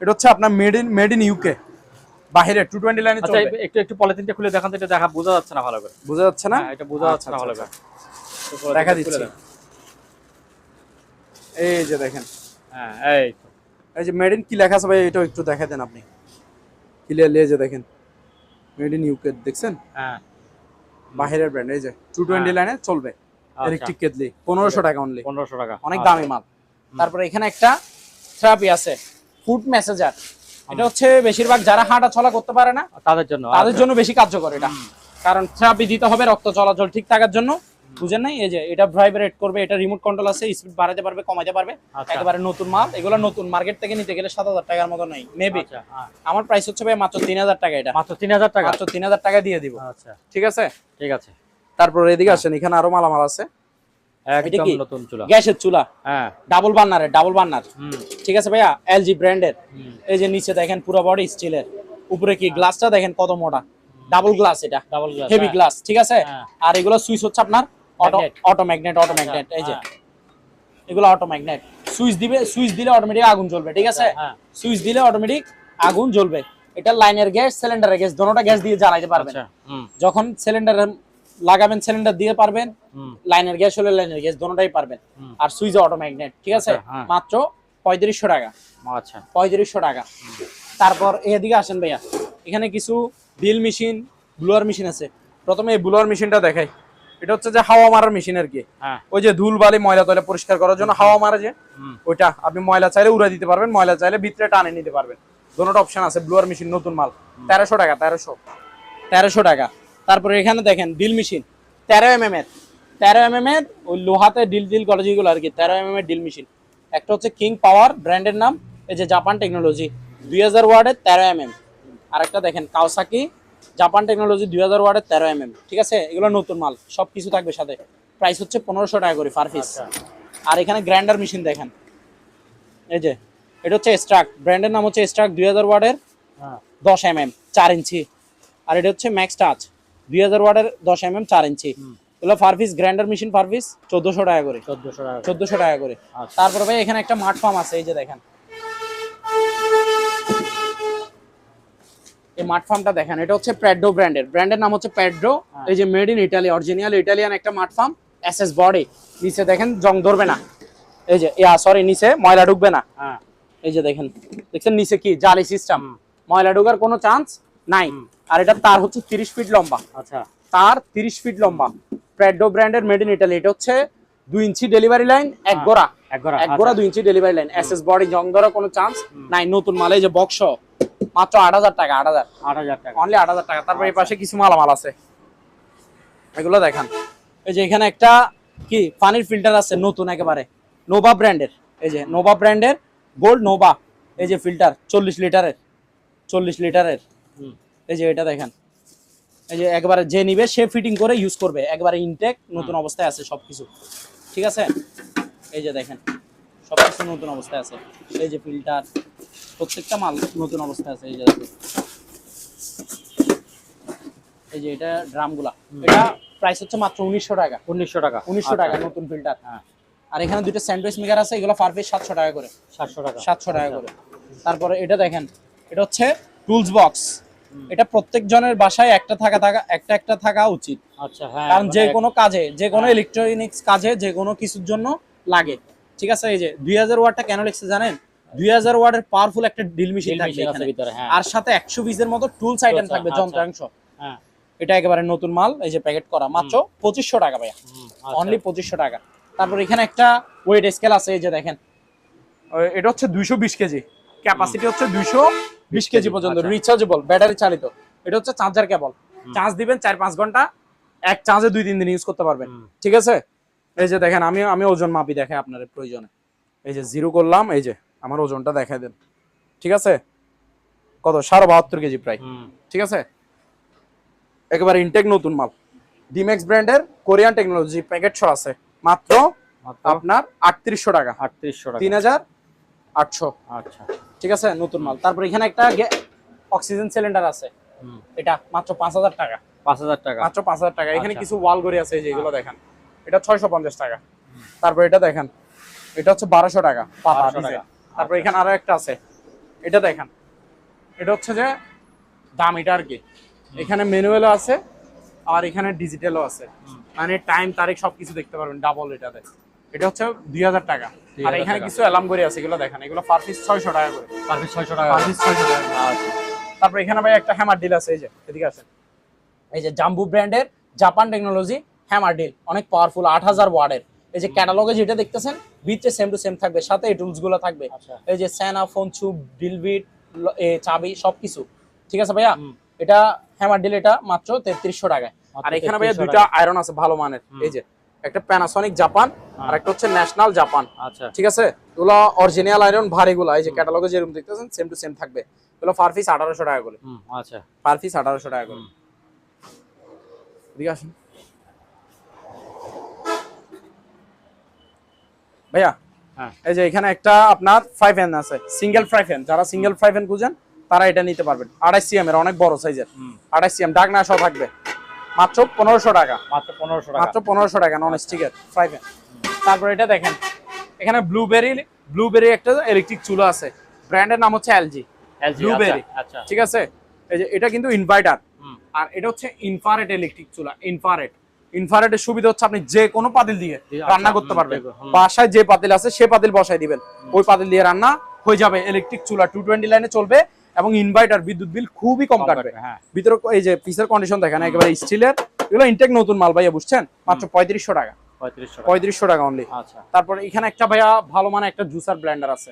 এটা হচ্ছে আপনার মেড ইন ইউকে, বাইরে 220 লাইনে আচ্ছা, চলবে। একটু পলিথিনটা খুলে দেখান তো, এটা দেখা বোঝা যাচ্ছে না ভালো করে। বোঝা যাচ্ছে না? হ্যাঁ, এটা বোঝা যাচ্ছে না ভালো করে। একটু পলিথিনটা দেখা খুলে দিচ্ছি। দেন। এই যে দেখেন, হ্যাঁ, এই তো। এই যে মেড ইন কি লেখা আছে ভাই, এটা একটু দেখা দেন আপনি ক্লিয়ারলি। এই যে দেখেন মেড ইন ইউকে, দেখছেন? হ্যাঁ। বাহিরের ব্র্যান্ড। এই যে 220 লাইনে চলবে, ইলেকট্রিক কেটলি, 1500 টাকা অনলি। 1500 টাকা। অনেক দামি মাল। তারপরে এখানে একটা থেরাপি আছে, ফুড মেসেজার। এটা হচ্ছে বেশিরভাগ যারা হাঁটা চলা করতে পারে না তাদের জন্য, তাদের জন্য বেশি কার্যকর এটা। কারণ থেরাপি দিতে হবে রক্ত চলাচল ঠিক থাকার জন্য, বুঝেন নাই? এই যে এটা ভাইব্রেট করবে, এটা রিমোট কন্ট্রোল আছে, স্পিড বাড়াতে পারবে, কমাতে পারবে। আচ্ছা। একেবারে নতুন মাল। এগুলো নতুন, মার্কেট থেকে নিতে গেলে 7000 টাকার মতো নাই মেবি। আচ্ছা, হ্যাঁ। আমার প্রাইস হচ্ছে ভাই মাত্র 3000 টাকা। এটা মাত্র 3000 টাকা। মাত্র 3000 টাকা দিয়ে দিব। আচ্ছা, ঠিক আছে? ঠিক আছে। তারপর এদিকে আসেন, এখানে আরো মালামাল আছে। একদম কি? নতুন চুলা। গ্যাসের চুলা, হ্যাঁ। Double burner. হুম। ঠিক আছে ভাইয়া, এলজি ব্র্যান্ডের। হুম। এই যে নিচে দেখেন পুরো বডি স্টিলের, উপরে কি গ্লাসটা দেখেন কত মোটা, ডাবল গ্লাস। এটা ডাবল গ্লাস, হেভি গ্লাস, ঠিক আছে? হ্যাঁ। আর এগুলো সুইচ হচ্ছে আপনার Magnet। Auto magnet. এই যে হ্যাঁ। এগুলো অটো ম্যাগনেট। সুইচ দিলে অটোমেটিক আগুন জ্বলবে, ঠিক আছে? হ্যাঁ। সুইচ দিলে অটোমেটিক আগুন জ্বলবে। এটা লাইনের গ্যাস, সিলিন্ডারের গ্যাস, দুটোটা গ্যাস দিয়ে জ্বালাইতে পারবেন। আচ্ছা। হুম। যখন সিলিন্ডার লাগাবেন, সিলিন্ডার দিয়ে পারবেন, হুম। লাইনের গ্যাস হলে লাইনের গ্যাস, দুটোটাই পারবেন। হুম। আর সুইচ অটো ম্যাগনেট, ঠিক আছে? আচ্ছা, হ্যাঁ। মাত্র 3500 টাকা। আচ্ছা। 3500 টাকা। তারপর এদিকে আসেন ভাইয়া, এখানে কিছু ড্রিল মেশিন, ব্লোয়ার মেশিন আছে। প্রথমে এই ব্লোয়ার মেশিনটা দেখাই। এটা হচ্ছে যে হাওয়া মারার মেশিন আর কি। হ্যাঁ। ওই যে ধুল বালি ময়লা তয়লা পরিষ্কার করার জন্য হাওয়া মারা যে, হুম। ওইটা আপনি ময়লা চাইলে উড়াই দিতে পারবেন, ময়লা চাইলে ভিতরে টানে নিতে পারবেন। দুটোটা অপশন আছে। ব্লোয়ার মেশিন নতুন মাল, 1300 টাকা। 1300 টাকা। তারপরে এখানে দেখেন ড্রিল মেশিন 13 mm এর। 13 mm এর ওই লোহাতে ডিল করে যেগুলো আর কি, 13 mm এর ড্রিল মেশিন। একটা হচ্ছে কিং পাওয়ার ব্র্যান্ডের নাম, এই যে জাপান টেকনোলজি, 2000 ওয়াটের 13 mm। আর একটা দেখেন কাওসাকি জাপান টেকনোলজি, 2000 ওয়াটের 13 mm। ঠিক আছে? এগুলো নতুন মাল, সব কিছু থাকবে সাথে। প্রাইস হচ্ছে 1500 টাকা করে পার পিস। আচ্ছা। আর এখানে গ্রাইন্ডার মেশিন দেখেন, এই যে এটা হচ্ছে স্ট্রাক, ব্র্যান্ডের নাম হচ্ছে স্ট্রাক, 2000 ওয়াটের হ্যাঁ। 10 mm 4 ইঞ্চি। আর এটা হচ্ছে ম্যাক্স টাচ, 2000 ওয়াটের 10 mm 4 ইঞ্চি। এগুলো per piece grinder machine per piece 1400 টাকা করে। 1400 টাকা। 1400 টাকা করে। আচ্ছা। তারপরে ভাই এখানে একটা মাঠ ফার্ম আছে, এই যে দেখেন এই মাঠ ফার্মটা দেখেন। এটা হচ্ছে প্যাড্রো ব্র্যান্ডের নাম হচ্ছে প্যাড্রো। এই যে made in Italy, original Italian একটা মাঠ ফার্ম। এসএস বডি, নিচে দেখেন জং ধরবে না। এই যে সরি, নিচে ময়লা ঢুকবে না। হ্যাঁ। এই যে দেখেন, দেখছেন নিচে কি জালি সিস্টেম, ময়লা ঢোকার কোনো চান্স নাই। আর এটা তার হচ্ছে 30 ফিট লম্বা। আচ্ছা। তার 30 ফিট লম্বা, প্যাড্রো ব্র্যান্ডের মেড ইন ইটালি। এটা হচ্ছে 2 ইঞ্চি ডেলিভারি লাইন, এক গোড়া এক গোড়া, 2 ইঞ্চি ডেলিভারি লাইন। এসএস বডি, জং ধরার কোনো চান্স নাই, নতুন মাল। এই যে বক্স মাত্র 8000 টাকা। 8000 টাকা। অনলি 8000 টাকা। তারপর এই পাশে কিছু মালামাল আছে, এগুলো দেখান। এই যে এখানে একটা কি পানির ফিল্টার আছে নতুন একেবারে, নোভা ব্র্যান্ডের। এই যে নোভা ব্র্যান্ডের গোল্ড নোভা, এই যে ফিল্টার 40 লিটারের। এই যে এটা দেখেন, এই যে একবারে যে নিবে সে ফিটিং করে ইউজ করবে, একবারে ইনটেক নতুন অবস্থায় আছে সবকিছু। ঠিক আছে? এই যে দেখেন সবকিছু নতুন অবস্থায় আছে। এই যে ফিল্টার, প্রত্যেকটা মাল নতুন অবস্থায় আছে। এই যে দেখেন, এই যে এটা ড্রামগুলা, এটা প্রাইস হচ্ছে মাত্র 1900 টাকা। 1900 টাকা। 1900 টাকা নতুন ফিল্টার। হ্যাঁ। আর এখানে দুটো স্যান্ডউইচ মেকার আছে, এগুলো পার পিস 700 টাকা করে। 700 টাকা। 700 টাকা করে। তারপরে এটা দেখেন, এটা হচ্ছে টুলস বক্স। এটা প্রত্যেক জনের বাসায় একটা থাকা উচিত। আচ্ছা। হ্যাঁ। কারণ যে কোনো কাজে, যে কোনো ইলেকট্রনিক্স কাজে, যে কোনো কিছুর জন্য লাগে। ঠিক আছে? এই যে 2000 ওয়াটটা কেন লিখছে জানেন? 2000 ওয়াটের পাওয়ারফুল একটা ড্রিল মেশিন থাকবে এখানে, ভিতরে। হ্যাঁ। আর সাথে 100 পিসের মতো টুলস আইটেম থাকবে, আচ্ছা। যন্ত্রাংশ। হ্যাঁ। এটা একেবারে নতুন মাল, এই যে প্যাকেট করা, মাত্র 2500 টাকা ভাইয়া। অনলি 2500 টাকা। তারপর এখানে একটা ওয়েট স্কেল আছে, এই যে দেখেন, এটা হচ্ছে 220 কেজি, ক্যাপাসিটি হচ্ছে 220 কেজি পর্যন্ত, রিচার্জেবল, ব্যাটারি চালিত। এটা হচ্ছে চার্জার কেবল, চার্জ দিবেন 4-5 ঘন্টা, এক চার্জে 2-3 দিন ইউজ করতে পারবেন। ঠিক আছে? এই যে দেখেন, আমি ওজন মাপি দেখাই আপনার প্রয়োজনে। এই যে জিরো করলাম, এই যে আমার ওজনটা দেখাই দেন। ঠিক আছে? কত? 72.5 কেজি প্রায়। ঠিক আছে? একেবারে ইনটেক নতুন মাল, ডিম্যাক্স ব্র্যান্ডের, কোরিয়ান টেকনোলজি, প্যাকেট 6 আছে, মাত্র আপনার 3800 টাকা, 3800 টাকা, 3800। আচ্ছা ঠিক আছে, নতুন মাল। তারপর এখানে একটা অক্সিজেন সিলিন্ডার আছে, এটা মাত্র 5000 টাকা, 5000 টাকা, মাত্র 5000 টাকা। এখানে আচ্ছা। কিছু ওয়াল ঘড়ি আছে যেগুলো দেখেন, এটা 650 টাকা। তারপর এটা দেখেন, এটা হচ্ছে 1200 টাকা পাতা 1200 ডিজাইন। টাকা। তারপর আচ্ছা। এখানে আরো একটা আছে, এটা দেখেন, এটা হচ্ছে যে দাম এটা আর কি। এখানে ম্যানুয়ালও আছে আর এখানে ডিজিটালও আছে, মানে টাইম তারিখ সবকিছু দেখতে পারবেন ডাবল এটাতে। এটা হচ্ছে 2000 টাকা। আর 2000 এখানে টাকা। কিছু অ্যালার্ম ঘড়ি আছে, এগুলো দেখেন, এগুলো পার পিস 600 টাকা করে, পার পিস 600 টাকা, পার পিস 600 টাকা করে। আচ্ছা। তারপর এখানে ভাই একটা হ্যামার ডিল আছে, এই যে এদিকে আসেন, এই যে জাম্বু ব্র্যান্ডের জাপান টেকনোলজি হ্যামার ডিল, অনেক পাওয়ারফুল, 8000 ওয়াটের। এই যে ক্যাটালগে যেটা দেখতেছেন ভিতরে সেম টু সেম থাকবে, সাথে এই টুলস গুলো থাকবে। আচ্ছা। এই যে স্যানা, ফোনচু, ডিলবিট, চাবি সবকিছু। ঠিক আছে ভাইয়া, এটা হ্যামার ডিল, এটা মাত্র 3300 টাকায়। আর এখানে ভাইয়া 3300 দুইটা আয়রন আছে ভালো মানের, এই যে একটা প্যানাসনিক জাপান আর একটা হচ্ছে ন্যাশনাল জাপান। আচ্ছা। ঠিক আছে, এগুলো অরিজিনাল আয়রন ভারীগুলো, এই যে ক্যাটালগে যেরকম দেখতেছেন সেম টু সেম থাকবে। এগুলো পার পিস 1800 টাকা করে, আচ্ছা। পার পিস 1800 টাকা করে। এদিকে আসুন ভাইয়া, হ্যাঁ। এই যে এখানে একটা আপনার 5 এন আছে, সিঙ্গেল 5 এন, যারা সিঙ্গেল 5 এন খুঁজেন তারা এটা নিতে পারবেন। 28 সিএম এর, অনেক বড় সাইজের, 28 সিএম, ডাকনা সহ থাকবে, মাত্র 1500 টাকা, মাত্র 1500 টাকা, মাত্র 1500 টাকা নন স্টিকের 5 এন। তারপর এটা দেখেন, এখানে ব্লুবেরি একটা ইলেকট্রিক চুলা আছে, ব্র্যান্ডের নাম হচ্ছে এলজি ব্লুবেরি। আচ্ছা। ঠিক আছে, এই যে এটা কিন্তু ইনভার্টার, আর এটা হচ্ছে ইনফ্রারেড ইলেকট্রিক চুলা। ইনফ্রারেডের সুবিধা হচ্ছে আপনি যে কোনো পাতিল দিয়ে রান্না করতে পারবেন। বাসায় যে পাতিল আছে সে পাতিল বসাই দিবেন, ওই পাতিল দিয়ে রান্না হয়ে যাবে। ইলেকট্রিক চুলা 220 লাইনে চলবে এবং ইনভার্টার, বিদ্যুৎ বিল খুবই কম কাটবে। ভিতরে এই যে পিসের কন্ডিশন দেখেন, একেবারে স্টিলের, এগুলো ইনটেক নতুন মাল ভাইয়া, বুঝছেন, মাত্র 3500 টাকা, 3500 টাকা অনলি। আচ্ছা। তারপর এখানে একটা ভাইয়া ভালো মানে একটা জুসার ব্লেন্ডার আছে,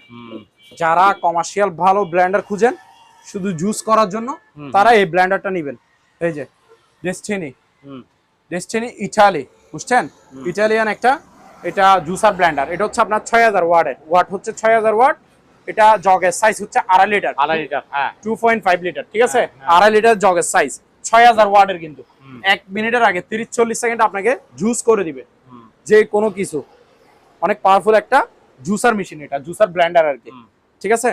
যারা কমার্শিয়াল ভালো ব্লেন্ডার খুঁজেন শুধু জুস করার জন্য, তারা এই ব্লেন্ডারটা নেবেন। এই যে ডেস্টিনি ইটালি, বুঝছেন, ইটালিয়ান একটা, এটা জুসার ব্লেন্ডার। এটা হচ্ছে আপনার 6000 ওয়াটের, ওয়াট হচ্ছে 6000 ওয়াট। এটা জগের সাইজ হচ্ছে 2.5 লিটার, 2.5 লিটার, হ্যাঁ, 2.5 লিটার। ঠিক আছে, 2.5 লিটার জগের সাইজ, 6000 ওয়াটের কিন্তু 1 মিনিটের আগে 30-40 সেকেন্ড আপনাকে জুস করে দিবে যে কোনো কিছু। অনেক পাওয়ারফুল একটা জুসার মেশিন, এটা জুসার ব্লেন্ডার আর কি। ঠিক আছে,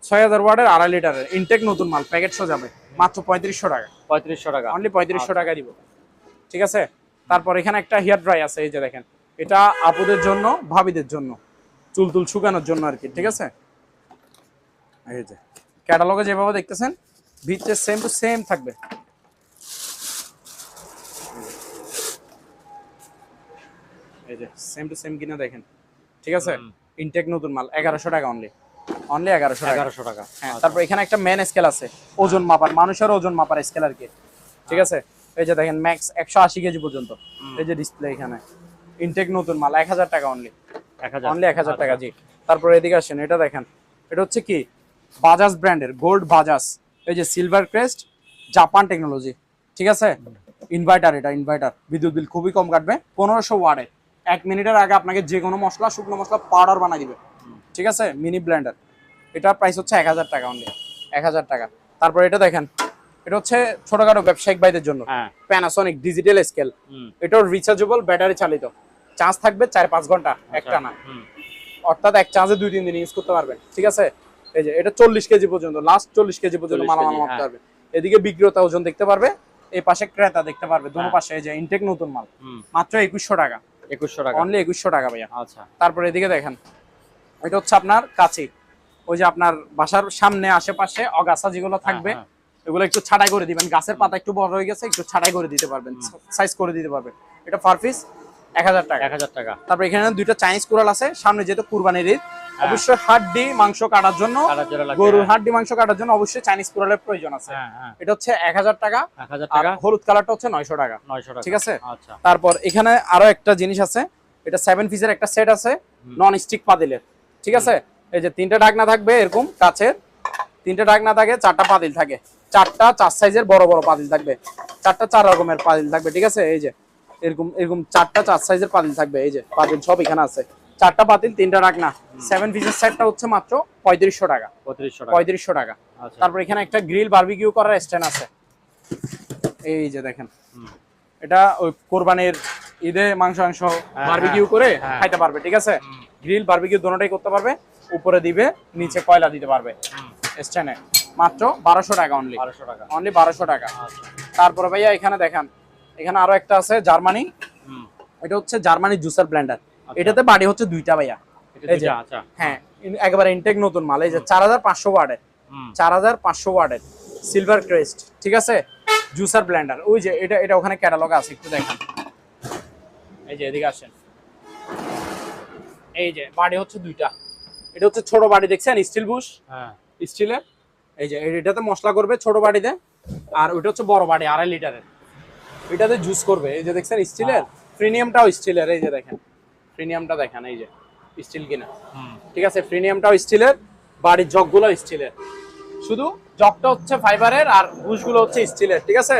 6000 ওয়াটের 2.5 লিটারের, ইনটেক নতুন মাল, প্যাকেট সহ যাবে, মাত্র 3500 টাকা, 3500 টাকা, অনলি 3500 টাকা দিব। ঠিক আছে, তারপর এখানে একটা হেয়ার ড্রাই আছে, এই যে দেখেন, এটা আপুদের জন্য, ভাবিদের জন্য, চুল শুকানোর জন্য আর কি। ঠিক আছে, এই যে ক্যাটালগে যেভাবে দেখতেছেন ভিতরে সেম টু সেম থাকবে। এই যে সেম টু সেম কিনা দেখেন। ঠিক আছে, ইনটেক নতুন মাল, 1100 টাকা অনলি, 1100 টাকা। হ্যাঁ, তারপর এখানে একটা ম্যান স্কেল আছে, ওজন মাপার, মানুষের ওজন মাপার স্কেল আর কি। ঠিক আছে, এই যে দেখেন ম্যাক্স 180 কেজি পর্যন্ত, এই যে ডিসপ্লে এখানে, ইনটেক নতুন মাল, 1000 টাকা অনলি, 1000 টাকা। জি, তারপর এদিকে আসেন, এটা দেখেন, এটা হচ্ছে কি বাজাজ ব্র্যান্ডের গোল্ড বাজাজ, এই যে সিলভার ক্রেস্ট জাপান টেকনোলজি। ঠিক আছে, ইনভার্টার, এটা ইনভার্টার, বিদ্যুৎ বিল খুবই কম কাটবে, 1500 ওয়াটে। 1 মিনিটের আগে আপনাকে যে কোনো মশলা, শুকনো মশলা পাউডার বানাই দিবে। ঠিক আছে, মিনি ব্লেন্ডার, এটার প্রাইস হচ্ছে 1000 টাকা অনলি, 1000 টাকা। তারপর এটা দেখেন, এটা হচ্ছে ছোটখাটো ব্যবসায়িক ভাইদের জন্য, প্যানাসনিক ডিজিটাল স্কেল, এটাও রিচার্জেবল, ব্যাটারি চালিত, চার্জ থাকবে 4-5 ঘন্টা একটা না, অর্থাৎ এক চার্জে 2-3 দিন ইউজ করতে পারবেন। ঠিক আছে, এই যে এটা 40 কেজি পর্যন্ত, লাস্ট 40 কেজি পর্যন্ত মালামাল মাপতে পারবে। এদিকে বিক্রেতা ওজন দেখতে পারবে, এই পাশে ক্রেতা দেখতে পারবে, দোনো পাশে। এই যে ইনটেক নতুন মাল, মাত্র 2100 টাকা, 2100 টাকা, অনলি 2100 টাকা ভাইয়া। আচ্ছা। তারপর এদিকে দেখেন, এটা হচ্ছে আপনার কাছে, ওই যে আপনার বাসার সামনে আশেপাশে অগাছা যেগুলো থাকবে, এগুলো একটু ছাঁটাই করে দিবেন, গাছের পাতা একটু বড় হয়ে গেছে, একটু ছাঁটাই করে দিতে পারবেন, সাইজ করে দিতে পারবেন। এটা পার পিস 1000 টাকা, 1000 টাকা। তারপর এখানে দুইটা চাইনিজ কুড়াল আছে, সামনে যেহেতু কুরবানির ঈদ, অবশ্যই হাড্ডি মাংস কাটার জন্য, গরুর হাড্ডি মাংস কাটার জন্য অবশ্যই চাইনিজ কুড়ালের প্রয়োজন আছে। এটা হচ্ছে 1000 টাকা, 1000 আর টাকা। হলুদ কালারটা হচ্ছে 900 টাকা, 900 টাকা, ঠিক আছে। আচ্ছা। তারপর এখানে আরো একটা জিনিস আছে, এটা 7 পিসের একটা সেট আছে, নন স্টিক পাতিলের। ঠিক আছে, এই যে 3টা ঢাকনা থাকবে এরকম কাচের, 3টা ঢাকনা থাকে, 4টা পাতিল থাকে, 4টা 4 সাইজের বড় বড় পাতিল থাকবে, 4টা 4 রকমের পাতিল থাকবে। ঠিক আছে, এই যে এরকম এরকম 4টা 4 সাইজের পাতিল থাকবে, এই যে পাতিল সব এখানে আছে, 4টা পাতিল 3টা ঢাকনা। 7 পিসের সেটটা হচ্ছে মাত্র 3500 টাকা, 3500 টাকা। তারপর এখানে একটা গ্রিল বারবিকিউ করার স্ট্যান্ড আছে, এই যে দেখেন, এটা ওই কোরবানির ঈদে মাংস হ্যাঁ, বারবিকিউ করে হ্যাঁ। খাইতে পারবে, ঠিক আছে। গ্রিল বারবিকিউ দুটোটাই করতে পারবে, উপরে দিবে নিচে কয়লা দিতে পারবে স্ট্যান্ডে। মাত্র 1200 টাকা অনলি, 1200 টাকা। অনলি 1200 টাকা। আচ্ছা। তারপরে ভাইয়া এখানে দেখেন, এখানে আরো একটা আছে জার্মানি, হুম। এটা হচ্ছে জার্মানি জুসার ব্লেন্ডার। এটাতে বাড়ি হচ্ছে দুইটা ভাইয়া, এটা এই যে দুইটা, আচ্ছা। হ্যাঁ একেবারে ইনটেক নতুন মাল, এই যে 4500 ওয়াটের, 4500 ওয়াটের সিলভার ক্রেস্ট, ঠিক আছে, জুসার ব্লেন্ডার। ওই যে এটা ওখানে ক্যাটালগ আছে, একটু দেখেন, এই যে এদিকে আসেন, এই যে বাড়ি হচ্ছে দুইটা। এটা হচ্ছে ছোট বাড়ি, দেখছেন স্টিল বুশ, হ্যাঁ স্টিলের। এই যে এটাতে মশলা করবে ছোট বাড়িতে, আর ওইটা হচ্ছে বড় বাড়ি 2.5 লিটারের, এটাতে জুস করবে। এই যে দেখছেন স্টিলের, প্রিমিয়ামটাও স্টিলের, এই যে দেখেন প্রিমিয়ামটা দেখেন, এই যে স্টিল কিনা, ঠিক আছে, প্রিমিয়ামটাও স্টিলের, বাড়ির জগগুলো স্টিলের, শুধু জগটা হচ্ছে ফাইবারের আর বুশগুলো হচ্ছে স্টিলের, ঠিক আছে।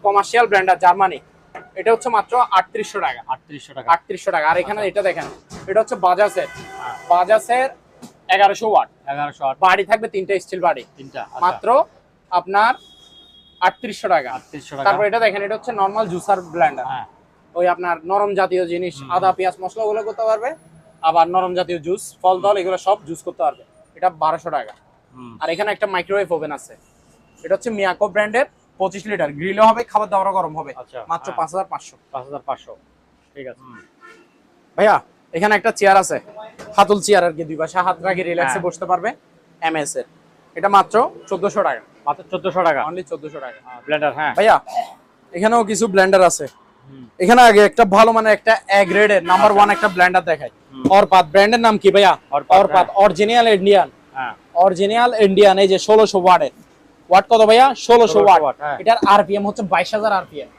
কমার্শিয়াল ব্র্যান্ডার জার্মানি, এটা হচ্ছে মাত্র 3800 টাকা, 3800 টাকা। 3800 টাকা। আর এখানে এটা দেখেন, এটা হচ্ছে বাজাজের, বাজাজের 1100 ওয়াট, 1100 ওয়াট, বাড়ি থাকবে তিনটা স্টিল বাড়ি, তিনটা, মাত্র আপনার 3800 টাকা। 3800 টাকা। তারপর এটা দেখেন, এটা হচ্ছে নরমাল জুসার ব্লেন্ডার, হ্যাঁ ওই আপনার নরম জাতীয় জিনিস, আদা পেঁয়াজ মশলা গুলো করতে পারবে, আবার নরম জাতীয় জুস ফল দল এগুলো সব জুস করতে পারবে, এটা 1200 টাকা। আর এখানে একটা মাইক্রোওয়েভ ওভেন আছে, এটা হচ্ছে মিয়াকো ব্র্যান্ডের, 25 লিটার, গ্রিলও হবে, খাবার দাবারও গরম হবে, আচ্ছা, মাত্র হ্যাঁ। 5500। 5500, ঠিক আছে। ভাইয়া এখানে একটা চেয়ার আছে, হাতল চেয়ার আর কি, দুই পাশে হাত রাখি রিল্যাক্সে হ্যাঁ। বসতে পারবে, এমএস এর, এটা মাত্র 1400 টাকা, মাত্র 1400 টাকা অনলি 1400 টাকা। ব্লেন্ডার। হ্যাঁ ভাইয়া এখানেও কিছু ব্লেন্ডার আছে, এখানে আগে একটা ভালো মানে একটা এ গ্রেডের নাম্বার 1 একটা ব্লেন্ডার দেখাই। অরপাত ব্র্যান্ডের নাম কি ভাইয়া? অরপাত, অরিজিনাল ইন্ডিয়ান, হ্যাঁ অরিজিনাল ইন্ডিয়ান। এই যে 1600 ওয়াটের, ওয়াট কত ভাইয়া? 1600 ওয়াট। হ্যাঁ। এটার আরপিএম হচ্ছে 22000 আরপিএম,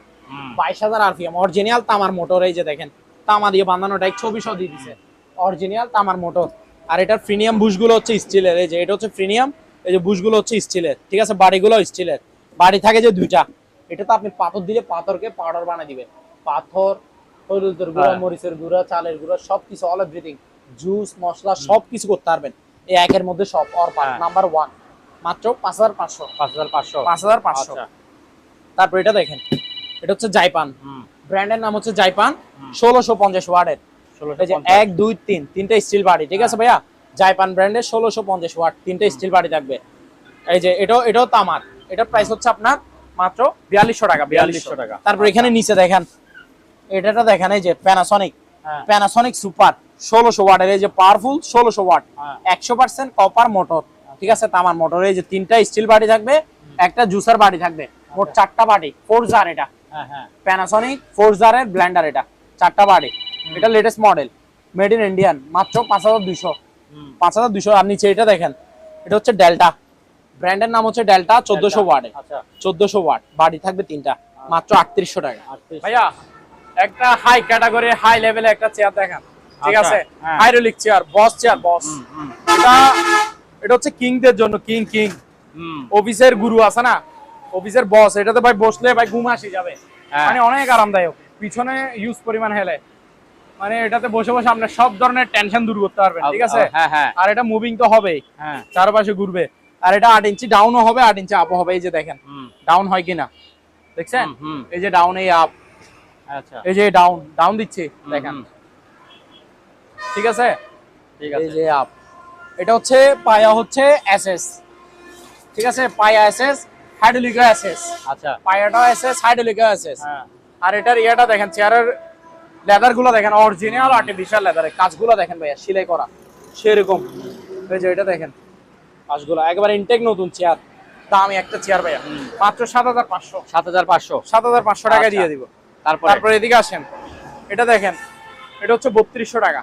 22000 আরপিএম, অরিজিনাল তামার মোটর। এই যে দেখেন তামা দিয়ে বাঁধানোটা, এক 2400 দিয়ে দিছে, অরিজিনাল তামার মোটর। আর এটার প্রিমিয়াম বুশগুলো হচ্ছে স্টিলের, এই যে এটা হচ্ছে প্রিমিয়াম, এই যে বুশগুলো হচ্ছে স্টিলের, ঠিক আছে, বাড়িগুলো স্টিলের, বাড়ি থাকে যে দুইটা। এটা তো আপনি পাথর দিলে পাথরকে পাউডার বানিয়ে দিবে, পাথর, হলুদের গুঁড়া, মরিচের গুঁড়া, চালের গুঁড়া, সবকিছু, অল এভরিথিং, জুস মশলা সবকিছু করতে পারবেন এই একের মধ্যে সব। অরপাত নাম্বার 1, মাত্র 5500, 5500, 5500। আচ্ছা। তারপর এটা দেখেন, এটা হচ্ছে জাইপান, ব্র্যান্ডের নাম হচ্ছে জাইপান, 1650 ওয়াটের, এই যে 1 2 3 তিনটা স্টিল বাড়ি, ঠিক আছে ভাইয়া, জাইপান ব্র্যান্ডের 1650 ওয়াট, তিনটা স্টিল বাড়ি থাকবে। এই যে এটাও তামার, এটার প্রাইস হচ্ছে আপনার মাত্র 4200 টাকা, 4200 টাকা। তারপর এখানে নিচে দেখেন, এটা দেখেন, এই যে প্যানাসনিক, প্যানাসনিক সুপার 1600 ওয়াটের, এই যে পাওয়ারফুল 1600 ওয়াট, 100% কপার মোটর, ঠিক আছে, তামার মোটর। এই যে তিনটা স্টিল বাড়ি থাকবে, একটা জুসার বাড়ি থাকবে, মোট 4টা বাড়ি, 4 জার। এটা প্যানাসনিক 4 জারের ব্লেন্ডার, এটা 4টা বাড়ি, এটা latest model, made in Indian, মাত্র 5200, 5200। আর নিচে এটা দেখেন, এটা হচ্ছে ডেল্টা, ব্র্যান্ডের নাম হচ্ছে ডেল্টা, 1400 ওয়াটে, 1400 ওয়াট, বাড়ি থাকবে তিনটা, মাত্র 3800 টাকা। ভাইয়া একটা হাই ক্যাটাগরি, হাই লেভেলে একটা চেয়ার দেখান, ঠিক আছে, হাইড্রোলিক চেয়ার, বস চেয়ার, বস। এটা হচ্ছে কিংদের জন্য, কিং অফিসের গুরু আছে না, অফিসের বস, এটাতে ভাই বসলে ভাই ঘুম আসি যাবে, মানে অনেক আরামদায়ক, পিছনে ইউজ পরিমাণ হেলে, মানে এটাতে বসে বসে আপনি সব ধরনের টেনশন দূর করতে পারবেন, ঠিক আছে। আর এটা মুভিং তো হবেই, চারপাশে ঘুরবে। আর এটা 8 ইঞ্চি ডাউনও হবে, 8 ইঞ্চি আপও হবে। এই যে দেখেন ডাউন হয় কিনা, দেখছেন, এই যে ডাউন, এই আপ, আচ্ছা, এই যে ডাউন দিচ্ছে, দেখেন, ঠিক আছে, এই যে আপ। এটা হচ্ছে পায়া হচ্ছে এসএস, ঠিক আছে, পায়া এসএস, হাইড্রোলিক এসএস, আচ্ছা, পায়াটা এসএস, হাইড্রোলিক এসএস। আর এটার ইয়াটা দেখেন, চেয়ারের লেদার গুলো দেখেন, অরিজিনাল আর্টিফিশিয়াল লেদারের কাজগুলো দেখেন ভাইয়া, সেলাই করা সেরকম। এই যে এটা দেখেন কাজগুলো একেবারে ইনটেক নতুন চেয়ার, দামি একটা চেয়ার ভাইয়া, মাত্র 7500, 7500 টাকা দিয়ে দিব। তারপর এদিকে আসেন, এটা দেখেন, এটা হচ্ছে 3200 টাকা,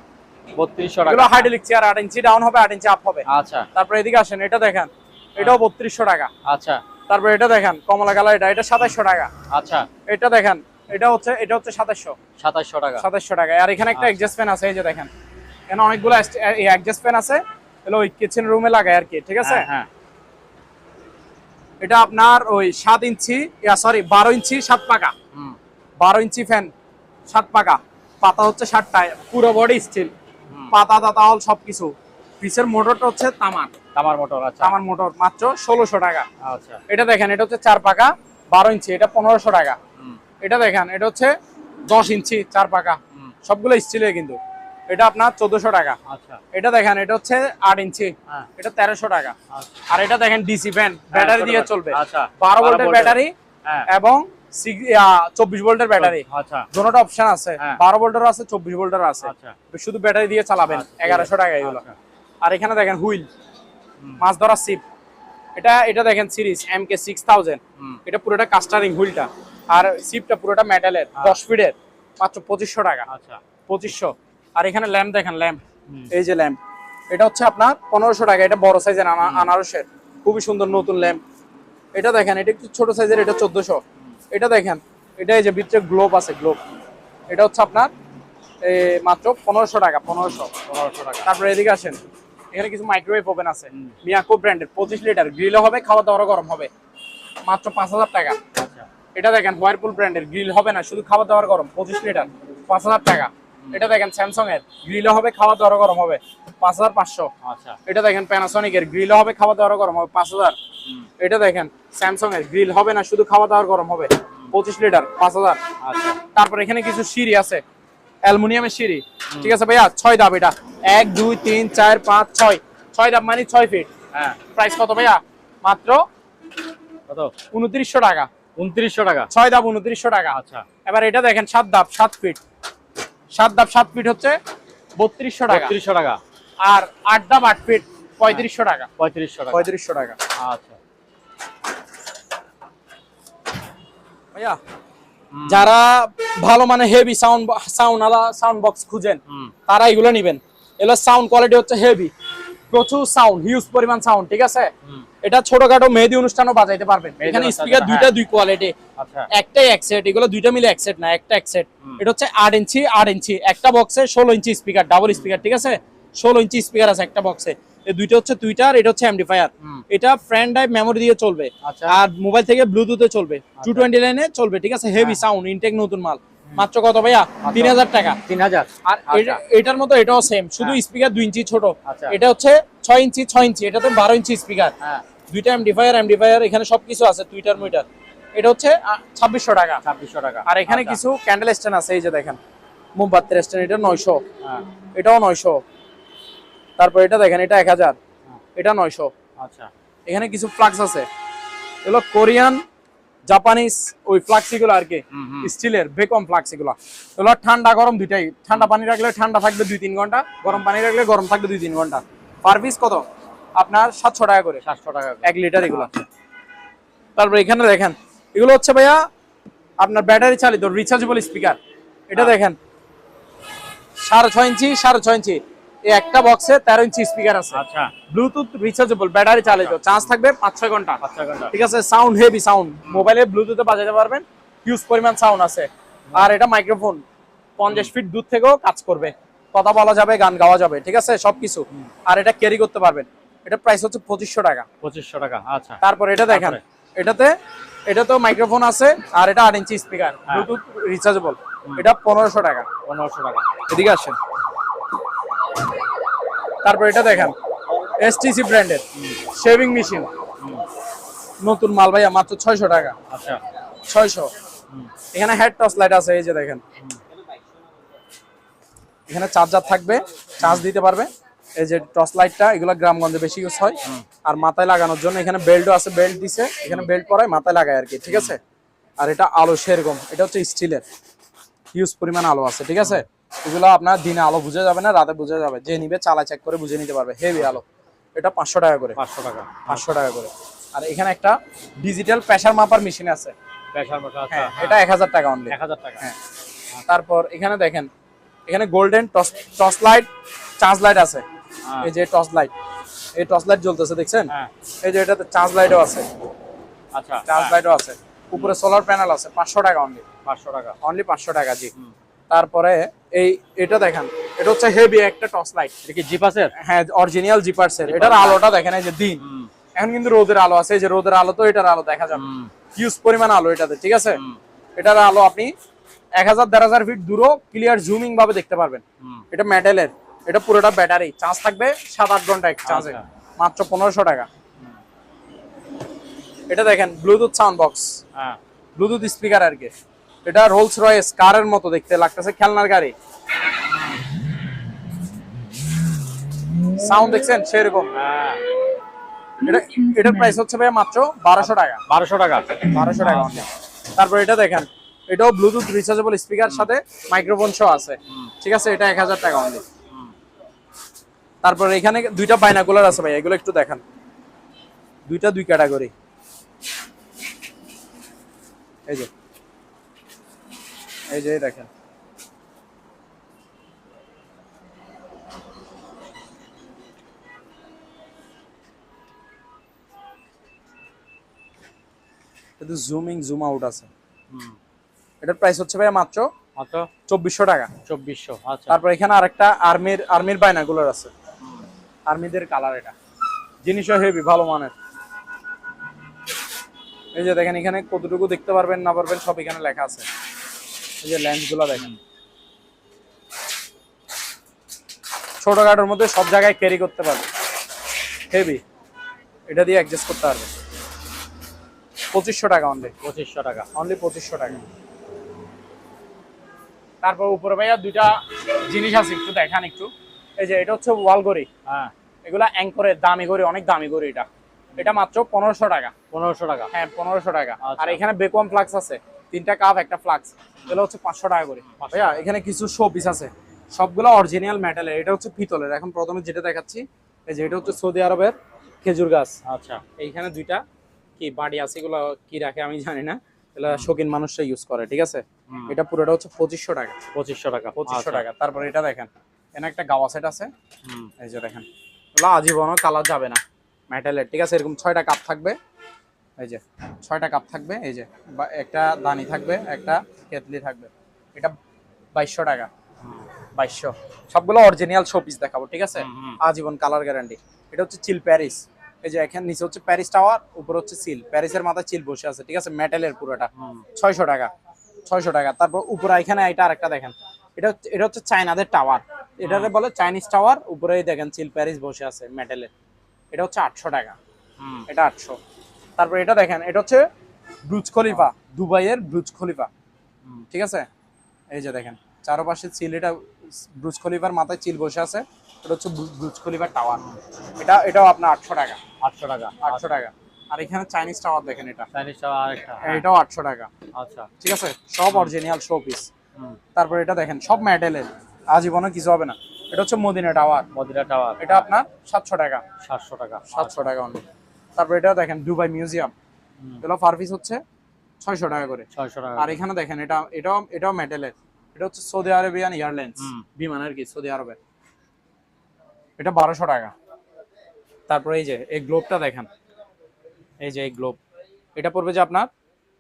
3200 টাকা, এগুলো হাইড্রোলিক চেয়ার, 8 ইঞ্চি ডাউন হবে, 8 ইঞ্চি আপ হবে। আচ্ছা, তারপর এদিকে আসেন, এটা দেখেন, এটাও 3200 টাকা। আচ্ছা, তারপর এটা দেখেন কমলা কালার, এটা 2700 টাকা। আচ্ছা, এটা দেখেন, এটা হচ্ছে 2700, 2700 টাকা, 2700 টাকা। আর এখানে একটা এডজাস্ট ফ্যান আছে, এই যে দেখেন, এখানে অনেকগুলো এডজাস্ট ফ্যান আছে, এগুলো ওই কিচেন রুমে লাগায় আর কি, ঠিক আছে। এটা আপনার ওই 7 ইঞ্চি, সরি 12 ইঞ্চি 7 পাকা, 12 ইঞ্চি ফ্যান 7 পাকা, পাতা হচ্ছে 7টা, পুরো বডি স্টিল, পাতা দাতা হল সবকিছু। পিসের মোটরটা হচ্ছে তামার মোটর, আচ্ছা, তামার মোটর, মাত্র 1600 টাকা। আচ্ছা, এটা দেখেন, এটা হচ্ছে 4 পাকা 12 ইঞ্চি, এটা 1500 টাকা। এটা দেখেন, এটা হচ্ছে 10 ইঞ্চি 4 পাকা, সবগুলো স্টিলের কিন্তু। এটা আপনার 1400 টাকা। আচ্ছা এটা দেখেন, এটা হচ্ছে 8 ইঞ্চি, হ্যাঁ এটা 1300 টাকা। আচ্ছা আর এটা দেখেন ডিসি ফ্যান, ব্যাটারি দিয়ে চলবে, আচ্ছা 12 ভোল্টের ব্যাটারি হ্যাঁ এবং 24 ভোল্টের ব্যাটারি, আচ্ছা দুটোটা অপশন আছে, হ্যাঁ। 12 ভোল্টেরও আছে 24 ভোল্টেরও আছে। আচ্ছা শুধু ব্যাটারি দিয়ে চালাবেন, আচ্ছা, 1100 টাকা এগুলো। আচ্ছা। আর এখানে দেখেন হুইল, মাছ ধরার সিপ, এটা দেখেন সিরিজ MK 6000, এটা পুরোটা কাস্টারিং হুইলটা, আর সিপটা পুরোটা মেটালের 10 ফিটের, মাত্র 2500 টাকা। আচ্ছা 2500। আর এখানে ল্যাম্প দেখেন, ল্যাম্প, এই যে ল্যাম্প, এটা হচ্ছে আপনার 1500 টাকা। এটা বড় সাইজের আনারসের, খুবই সুন্দর নতুন ল্যাম্প। এটা দেখেন, এটা একটু ছোট সাইজের, এটা 1400। এটা দেখেন, এটা এই যে ভিতরে গ্লোব আছে, গ্লোব, এটা হচ্ছে আপনার মাত্র 1500 টাকা। 1500 টাকা। তারপরে এদিকে আসেন, এখানে কিছু মাইক্রোওয়েভ ওভেন আছে, মিয়াকো ব্র্যান্ডের, 25 লিটার, গ্রিলও হবে, খাওয়া দাওয়ারও গরম হবে, মাত্র 5000 টাকা। আচ্ছা এটা দেখেন হোয়ারপুল ব্র্যান্ডের, গ্রিল হবে না, শুধু খাওয়া দাওয়ার গরম, 25 লিটার, 5000 টাকা। এটা দেখেন স্যামসাং এর, গ্রিলও হবে, খাওয়া দাওয়ারও গরম হবে, 5500। আচ্ছা এটা দেখেন প্যানাসোনিক এর, গ্রিলও হবে, খাওয়া দাওয়ারও গরম হবে, 5000। এটা দেখেন স্যামসাং এর, গ্রিল হবে না, শুধু খাওয়া দাওয়ার গরম হবে, 25 লিটার, 5000। আচ্ছা তারপর এখানে কিছু সিঁড়ি আছে, অ্যালুমিনিয়ামের সিঁড়ি, ঠিক আছে ভাইয়া, 6 ধাপ। এটা 1 2 3 4 5 6 ধাপ, মানে 6 ফিট। হ্যাঁ প্রাইস কত ভাইয়া? মাত্র কত? 2900 টাকা। 2900 টাকা। 6 ধাপ 2900 টাকা। আচ্ছা এবার এটা দেখেন 7 ধাপ 7 ফিট, 7 ধাপ 7 ফিট হচ্ছে 3200 টাকা। 3200 টাকা। আর 8 ধাপ 8 ফিট 3500 টাকা। 3500 টাকা। 3500 টাকা। আচ্ছা ভাইয়া, যারা ভালো মানে হেভি সাউন্ড বক্স খুঁজেন, তারা এগুলো নেবেন। এগুলো সাউন্ড কোয়ালিটি হচ্ছে হেভি, প্রচুর সাউন্ড, হিউজ পরিমাণ সাউন্ড, ঠিক আছে। এটা ছোটখাটো মেহেদি অনুষ্ঠানও বাজাইতে পারবেন। এখানে স্পিকার দুইটা দুই কোয়ালিটি, আচ্ছা একটাই এক সেট, এগুলো দুইটা মিলে এক সেট না, একটা এক সেট। এটা হচ্ছে 8 ইঞ্চি 8 ইঞ্চি, একটা বক্সে 16 ইঞ্চি স্পিকার, ডাবল স্পিকার, ঠিক আছে, 16 ইঞ্চি স্পিকার আছে একটা বক্সে। এই দুইটা হচ্ছে টুইটার, এটা হচ্ছে এমপ্লিফায়ার। এটা ফ্রেন্ড ড্রাইভ মেমোরি দিয়ে চলবে, আচ্ছা। আর মোবাইল থেকে ব্লুটুথে চলবে, 220 লাইনে চলবে, ঠিক আছে। হেভি সাউন্ড, ইনটেক নতুন মাল, মাত্র কত ভাইয়া? 3000 টাকা। 3000। আর এটার মতো এটাও সেম, শুধু স্পিকার 2 ইঞ্চি ছোট। আচ্ছা। এটা হচ্ছে 6 ইঞ্চি 6 ইঞ্চি, এটা তো 12 ইঞ্চি স্পিকার, হ্যাঁ দুইটা এমপ্লিফায়ার, এখানে সবকিছু আছে, টুইটার মুইটার। এটা হচ্ছে 2600 টাকা। 2600 টাকা। আর এখানে আচ্ছা। কিছু ক্যান্ডেল স্ট্যান্ড আছে, এই যে দেখেন মোমবাতির স্ট্যান্ড, এটা 900, হ্যাঁ এটাও 900। তারপর এটা দেখেন, এটা 1000, এটা 900। আচ্ছা এখানে কিছু ফ্লাক্স আছে, এগুলো কোরিয়ান জাপানিজ ওই ফ্লাক্স গুলো আর কি, স্টিলের বেকম ফ্লাক্স এগুলো ঠান্ডা গরম দুইটাই। ঠান্ডা পানি রাখলে ঠান্ডা থাকবে 2-3 ঘন্টা, গরম পানি রাখলে গরম থাকবে 2-3 ঘন্টা। পার পিস কত আপনার? 700 টাকা করে, 700 টাকা 1 লিটার এগুলো। তারপর এখানে দেখেন, এগুলো হচ্ছে ভাইয়া আপনার ব্যাটারি চালিত রিচার্জেবল স্পিকার। এটা দেখেন 6.5 ইঞ্চি 6.5 ইঞ্চি, এই একটা বক্সে 13 ইঞ্চি স্পিকার আছে। আচ্ছা ব্লুটুথ রিচার্জেবল, ব্যাটারি চালিত, চার্জ থাকবে 5-6 ঘন্টা। 5-6 ঘন্টা। ঠিক আছে। সাউন্ড হেভি সাউন্ড, মোবাইলে ব্লুটুথে বাজাতে পারবেন, হিউজ পরিমাণ সাউন্ড আছে। আর এটা মাইক্রোফোন, 50 ফিট দূর থেকেও কাজ করবে, কথা বলা যাবে, গান গাওয়া যাবে, ঠিক আছে, সবকিছু। আর এটা ক্যারি করতে পারবেন। এটা প্রাইস হচ্ছে 2500 টাকা। 2500 টাকা। আচ্ছা তারপর এটা দেখেন, এটা তো মাইক্রোফোন আছে, আর এটা 8 ইঞ্চি স্পিকার, ব্লুটুথ রিচার্জেবল, এটা 1500 টাকা। 1500 টাকা। এদিকে আসেন। তারপর এটা দেখেন এসটিসি ব্র্যান্ডের শেভিং মেশিন, নতুন মাল ভাইয়া, মাত্র 600 টাকা। আচ্ছা 600। এখানে হেড টর্চ লাইট আছে, এই যে দেখেন, এখানে চার্জার থাকবে, চার্জ দিতে পারবে। এই যে টর্চ লাইটটা, এগুলো গ্রামগঞ্জে বেশি ইউজ হয়। আর মাথায় লাগানোর জন্য এখানে বেল্টও আছে, বেল্ট দিছে, এখানে বেল্ট পরায় মাথায় লাগায় আর কি, ঠিক আছে। আর এটা আলো সেরকম, এটা হচ্ছে স্টিলের, হিউজ পরিমাণ আলো আছে, ঠিক আছে। এগুলো আপনার দিনে আলো বুঝে যাবে না, রাতে বুঝে যাবে, যে নিবে চালা চেক করে বুঝে নিতে পারবে, হেভি আলো। এটা 500 টাকা করে। 500 টাকা। 500 টাকা করে। আর এখানে একটা ডিজিটাল প্রেসার মাপার মেশিন আছে, প্রেসার মতো। আচ্ছা হ্যাঁ, এটা 1000 টাকা অনলি। 1000 টাকা। হ্যাঁ। তারপর এখানে দেখেন, এখানে golden torch light, charge light আছে। এই যে টর্চ লাইট, এই টর্চ লাইট জ্বলতেছে, দেখছেন? হ্যাঁ এই যে এটাতে চার্জ লাইটও আছে, আচ্ছা চার্জ লাইটও আছে, উপরে সোলার প্যানেল আছে। 500 টাকা অনলি। 500 টাকা। অনলি 500 টাকা, জি। তারপরে এটা দেখেন, এটা হচ্ছে হেভি একটা টর্চ লাইট। এটা কি জিপাসের? হ্যাঁ, অরিজিনাল জিপার্সের। এটার আলোটা দেখেন, এই যে দিন, এখন কিন্তু রোদের আলো আছে, এই যে রোদের আলো, তো এটার আলো দেখা যাবে, হিউজ পরিমাণ আলো এটাতে, ঠিক আছে। এটার আলো আপনি 1000-1500 ফিট দূরও ক্লিয়ার জুমিং ভাবে দেখতে পারবেন। এটা মেটালের, এটা পুরোটা ব্যাটারি, চার্জ থাকবে 7-8 ঘন্টা এক চার্জে, মাত্র 1500 টাকা। এটা দেখেন ব্লুটুথ সাউন্ড বক্স, হ্যাঁ ব্লুটুথ স্পিকার আর কি, এটা রোলস রয়েস কারের মতো দেখতে লাগতেছে, খেলনার গাড়ি। সাউন্ড দেখছেন সেরকম। হ্যাঁ, এটার প্রাইস হচ্ছে ভাই মাত্র 1200 টাকা। 1200 টাকা। 1200 টাকা only। তারপর এটা দেখেন, এটাও ব্লুটুথ রিচার্জেবল স্পিকার সাথে মাইক্রোফোন সহ আছে, ঠিক আছে, এটা 1000 টাকা only। তারপর এখানে দুইটা বাইনাকুলার আছে ভাই, এগুলো একটু দেখান। দুইটা দুই ক্যাটাগরি, এই যে এই দেখেন। এটা জুমিং জুম আউট আছে। এটার প্রাইস হচ্ছে ভাই মাত্র মাত্র 2400 টাকা। 2400। আচ্ছা। তারপর এখানে আরেকটা আর্মির বাইনাকুলার আছে, আর্মিদের কালার। এটা জিনিসও হেভি, ভালো মানের। এই যে দেখেন, এখানে কতটুকু দেখতে পারবেন না পারবেন সব এখানে লেখা আছে। এই যে লেন্স গুলো দেখেন, ছোটখাটোর মধ্যে সব জায়গায় ক্যারি করতে পারবে, হেভি। এটা দিয়ে অ্যাডজাস্ট করতে পারবে। 2500 টাকা অনলি। 2500 টাকা অনলি 2500 টাকা। তারপর উপরে ভাইয়া দুইটা জিনিস আছে, একটু দেখান একটু। এই যে এটা হচ্ছে ওয়াল ঘড়ি। হ্যাঁ, এগুলা অ্যাঙ্করের দামি ঘড়ি, অনেক দামি ঘড়ি। এটা মাত্র 1500 টাকা। 1500 টাকা। হ্যাঁ, 1500 টাকা। আচ্ছা। আর এখানে বেকওয়াম ফ্লাক্স আছে, 3টা কাপ একটা ফ্লাক্স, এগুলো হচ্ছে 500 টাকা করে। ভাইয়া এখানে কিছু শো পিস আছে, সবগুলো অরিজিনাল মেটালের। এটা হচ্ছে পিতলের। এখন প্রথমে যেটা দেখাচ্ছি, এই যে এটা হচ্ছে সৌদি আরবের খেজুর গাছ। আচ্ছা। এইখানে দুইটা কি বাড়ি আছে, এগুলো কি রাখে আমি জানি না, এগুলো শৌখিন মানুষরা ইউজ করে, ঠিক আছে। এটা পুরোটা হচ্ছে 2500 টাকা। 2500 টাকা। 2500 টাকা। তারপর এটা দেখেন, এখানে একটা গাওয়া সেট আছে, হুম। এই যে দেখেন, এগুলো আজীবনও কালার যাবে না, মেটালের, ঠিক আছে। এরকম 6টা কাপ থাকবে, এই যে 6টা কাপ থাকবে, এই যে একটা দানি থাকবে, একটা কেতলি থাকবে। এটা 2200 টাকা। 2200। সবগুলো অরিজিনাল শোপিস দেখাবো, ঠিক আছে, আজীবন কালার গ্যারান্টি। এটা হচ্ছে চিল প্যারিস। এই যে এখানে নিচে হচ্ছে প্যারিস টাওয়ার, উপরে হচ্ছে চিল, প্যারিসের মাথায় চিল বসে আছে, ঠিক আছে, মেটালের পুরোটা। 600 টাকা। 600 টাকা। তারপর উপরে এখানে এটা আরেকটা দেখেন, এটা হচ্ছে চায়নাদের টাওয়ার, এটাকে বলে চাইনিজ টাওয়ার। উপরেই দেখেন চিল প্যারিস বসে আছে মেটালের। এটা হচ্ছে 800 টাকা। এটা 800। তারপর এটা দেখেন, এটা হচ্ছে ব্রুজ খলিফা, দুবাইয়ের ব্রুজ খলিফা, ঠিক আছে। এই যে দেখেন চারপাশে চিল, এটা ব্রুজ খলিফার মাথায় চিল বসে আছে, এটা হচ্ছে ব্রুজ খলিফার টাওয়ার। এটাও আপনার 800 টাকা। 800 টাকা। 800 টাকা। আর এখানে চাইনিজ টাওয়ার দেখেন, এটা চাইনিজ টাওয়ার আরেকটা। এটাও 800 টাকা। আচ্ছা। ঠিক আছে, সব অরিজিনাল শো পিস। তারপর এটা দেখেন, সব মেটালের, আজীবনও কিছু হবে না। এটা হচ্ছে মদিনা টাওয়ার। Medina tower. এটা আপনার 700 টাকা। 700 টাকা। 700 টাকা অনলি। তারপর এটা দেখেন দুবাই মিউজিয়াম, এগুলো পার পিস হচ্ছে 600 টাকা করে। 600 টাকা। আর এখানে দেখেন, এটাও মেটালের। এটা হচ্ছে সৌদি আরবিয়ান এয়ারলাইন্স বিমান আর কি, সৌদি আরবের। এটা 1200 টাকা। তারপর এই যে এই গ্লোবটা দেখেন, এই যে এই গ্লোব, এটা পড়বে যে আপনার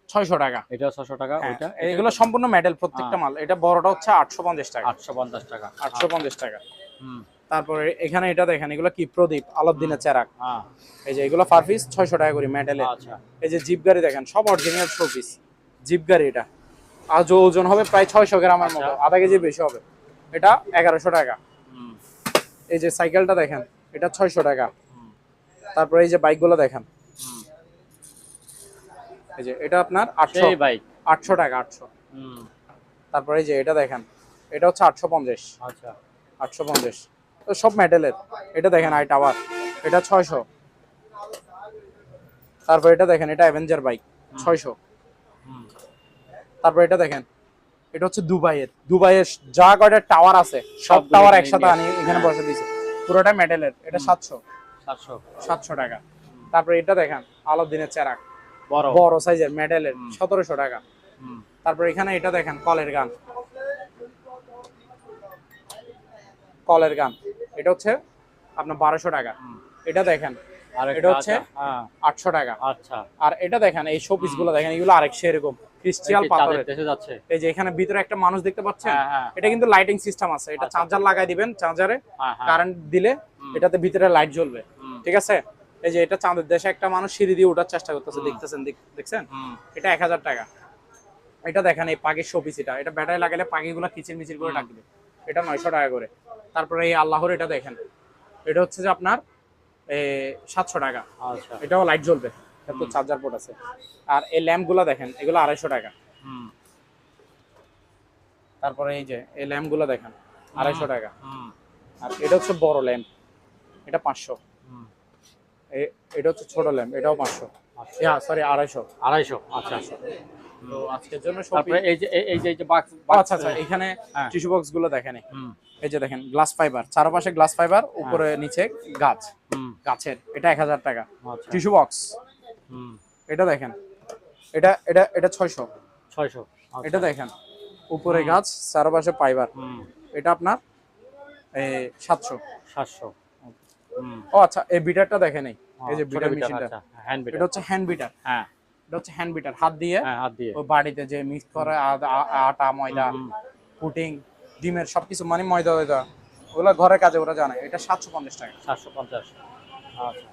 600 টাকা। এটা 600 টাকা। হ্যাঁ, ওইটা এগুলো সম্পূর্ণ মেটাল প্রত্যেকটা মাল। এটা বড়টা হচ্ছে 850 টাকা। 850 টাকা। 850 টাকা। তারপরে এখানে এটা দেখেন, এগুলো কি প্রদীপ, আলাউদ্দিনের চেরাগ। হ্যাঁ, এই যে এগুলো পার পিস 600 টাকা করে মেটালের। আচ্ছা। এই যে জিপ গাড়ি দেখেন, সব অরিজিনাল শো পিস জিপ গাড়ি। এটা আজ ওজন হবে প্রায় 600 গ্রামের মতো, আধা কেজি বেশি হবে। এটা 1100 টাকা। এই যে সাইকেলটা দেখেন, এটা 600 টাকা। তারপরে এই যে বাইকগুলো দেখেন, এই যে এটা আপনার 800 বাইক। 800 টাকা। 800। তারপরে এই যে এটা দেখেন, এটা হচ্ছে 850। আচ্ছা। 850। তো সব মেটালের। এটা দেখেন আই টাওয়ার, এটা 600। তারপর এটা দেখেন, এটা অ্যাভেঞ্জার বাইক, 600। তারপর এটা দেখেন, এটা হচ্ছে দুবাইয়ের যা কয়টা টাওয়ার আছে সব টাওয়ার একসাথে আনি এখানে বসে দিয়েছে, পুরোটা মেটালের। এটা 700। 700 টাকা। তারপর এটা দেখেন আলাউদ্দিনের চেরাগ, বড় সাইজের মেটালের, 1700 টাকা। তারপর এখানে এটা দেখেন কলের গান, এটা হচ্ছে আপনার 1200 টাকা। এটা দেখেন, এটা হচ্ছে 800 টাকা। আচ্ছা। আর এটা দেখেন, এই শোপিস গুলো দেখেন, এগুলো আরেকটা এরকম ক্রিস্টাল পাথরের। এই যে এখানে ভিতরে একটা মানুষ দেখতে পাচ্ছেন, এটা কিন্তু লাইটিং সিস্টেম আছে। এটা চার্জার লাগাই দিবেন, চার্জারে কারেন্ট দিলে এটাতে ভিতরে লাইট জ্বলবে, ঠিক আছে। এই যে এটা চাঁদের দেশে একটা মানুষ সিঁড়ি দিয়ে ওঠার চেষ্টা করতেছে, দেখছেন। এটা 1000 টাকা। এটা দেখেন এই পাখির শোপিস, এটা ব্যাটারি লাগালে পাখিগুলো কিচির মিচির করে ডাকবে। এটা 900 টাকা করে। তারপরে এই আল্লাহর এটা দেখেন, এটা হচ্ছে যে আপনার 700 টাকা। আচ্ছা। এটাও লাইট জ্বলবে, এত চার্জার পোর্ট আছে। আর এই ল্যাম্প গুলা দেখেন, এগুলো 250 টাকা। তারপরে এই যে এই ল্যাম্প গুলো দেখেন 250 টাকা। আর এটা হচ্ছে বড় ল্যাম্প, এটা 500। এটা হচ্ছে ছোট ল্যাম্প, এটাও 500। সরি 250। 250, আচ্ছা। তো আজকের জন্য তারপরে এই যে বাক্স, আচ্ছা আচ্ছা, এখানে টিস্যু বক্স গুলো দেখেন, এই যে দেখেন গ্লাস ফাইবার, চারপাশে গ্লাস ফাইবার, উপরে নিচে গাছ, গাছের, এটা 1000 টাকা টিস্যু বক্স। এটা দেখেন, এটা এটা এটা 600। 600, এটা দেখেন উপরে গাছ, চারপাশে ফাইবার, এটা আপনার 700। 700। ও আচ্ছা, এই বিটারটা দেখেন, এই যে বিটার মেশিনটা, হ্যান্ড বিটার, এটা হচ্ছে হ্যান্ড বিটার। হ্যাঁ এটা হচ্ছে হ্যান্ড বিটার, হাত দিয়ে ওই বাড়িতে যে মিক্স করে আটা ময়দা পুটিং ডিমের সবকিছু, মানে ময়দা ওইদা ওগুলো ঘরের কাজে ওরা জানে। এটা 750 টাকা। 750, আচ্ছা।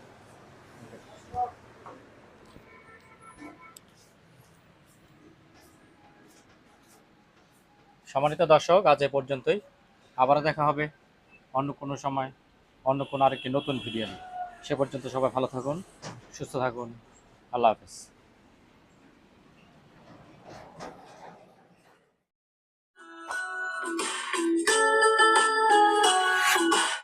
সম্মানিত দর্শক, আজ এ পর্যন্তই। আবারও দেখা হবে অন্য কোনো সময়, অন্য কোনো আরেকটি নতুন ভিডিও নিয়ে। সে পর্যন্ত সবাই ভালো থাকুন, সুস্থ থাকুন। আল্লাহ হাফেজ।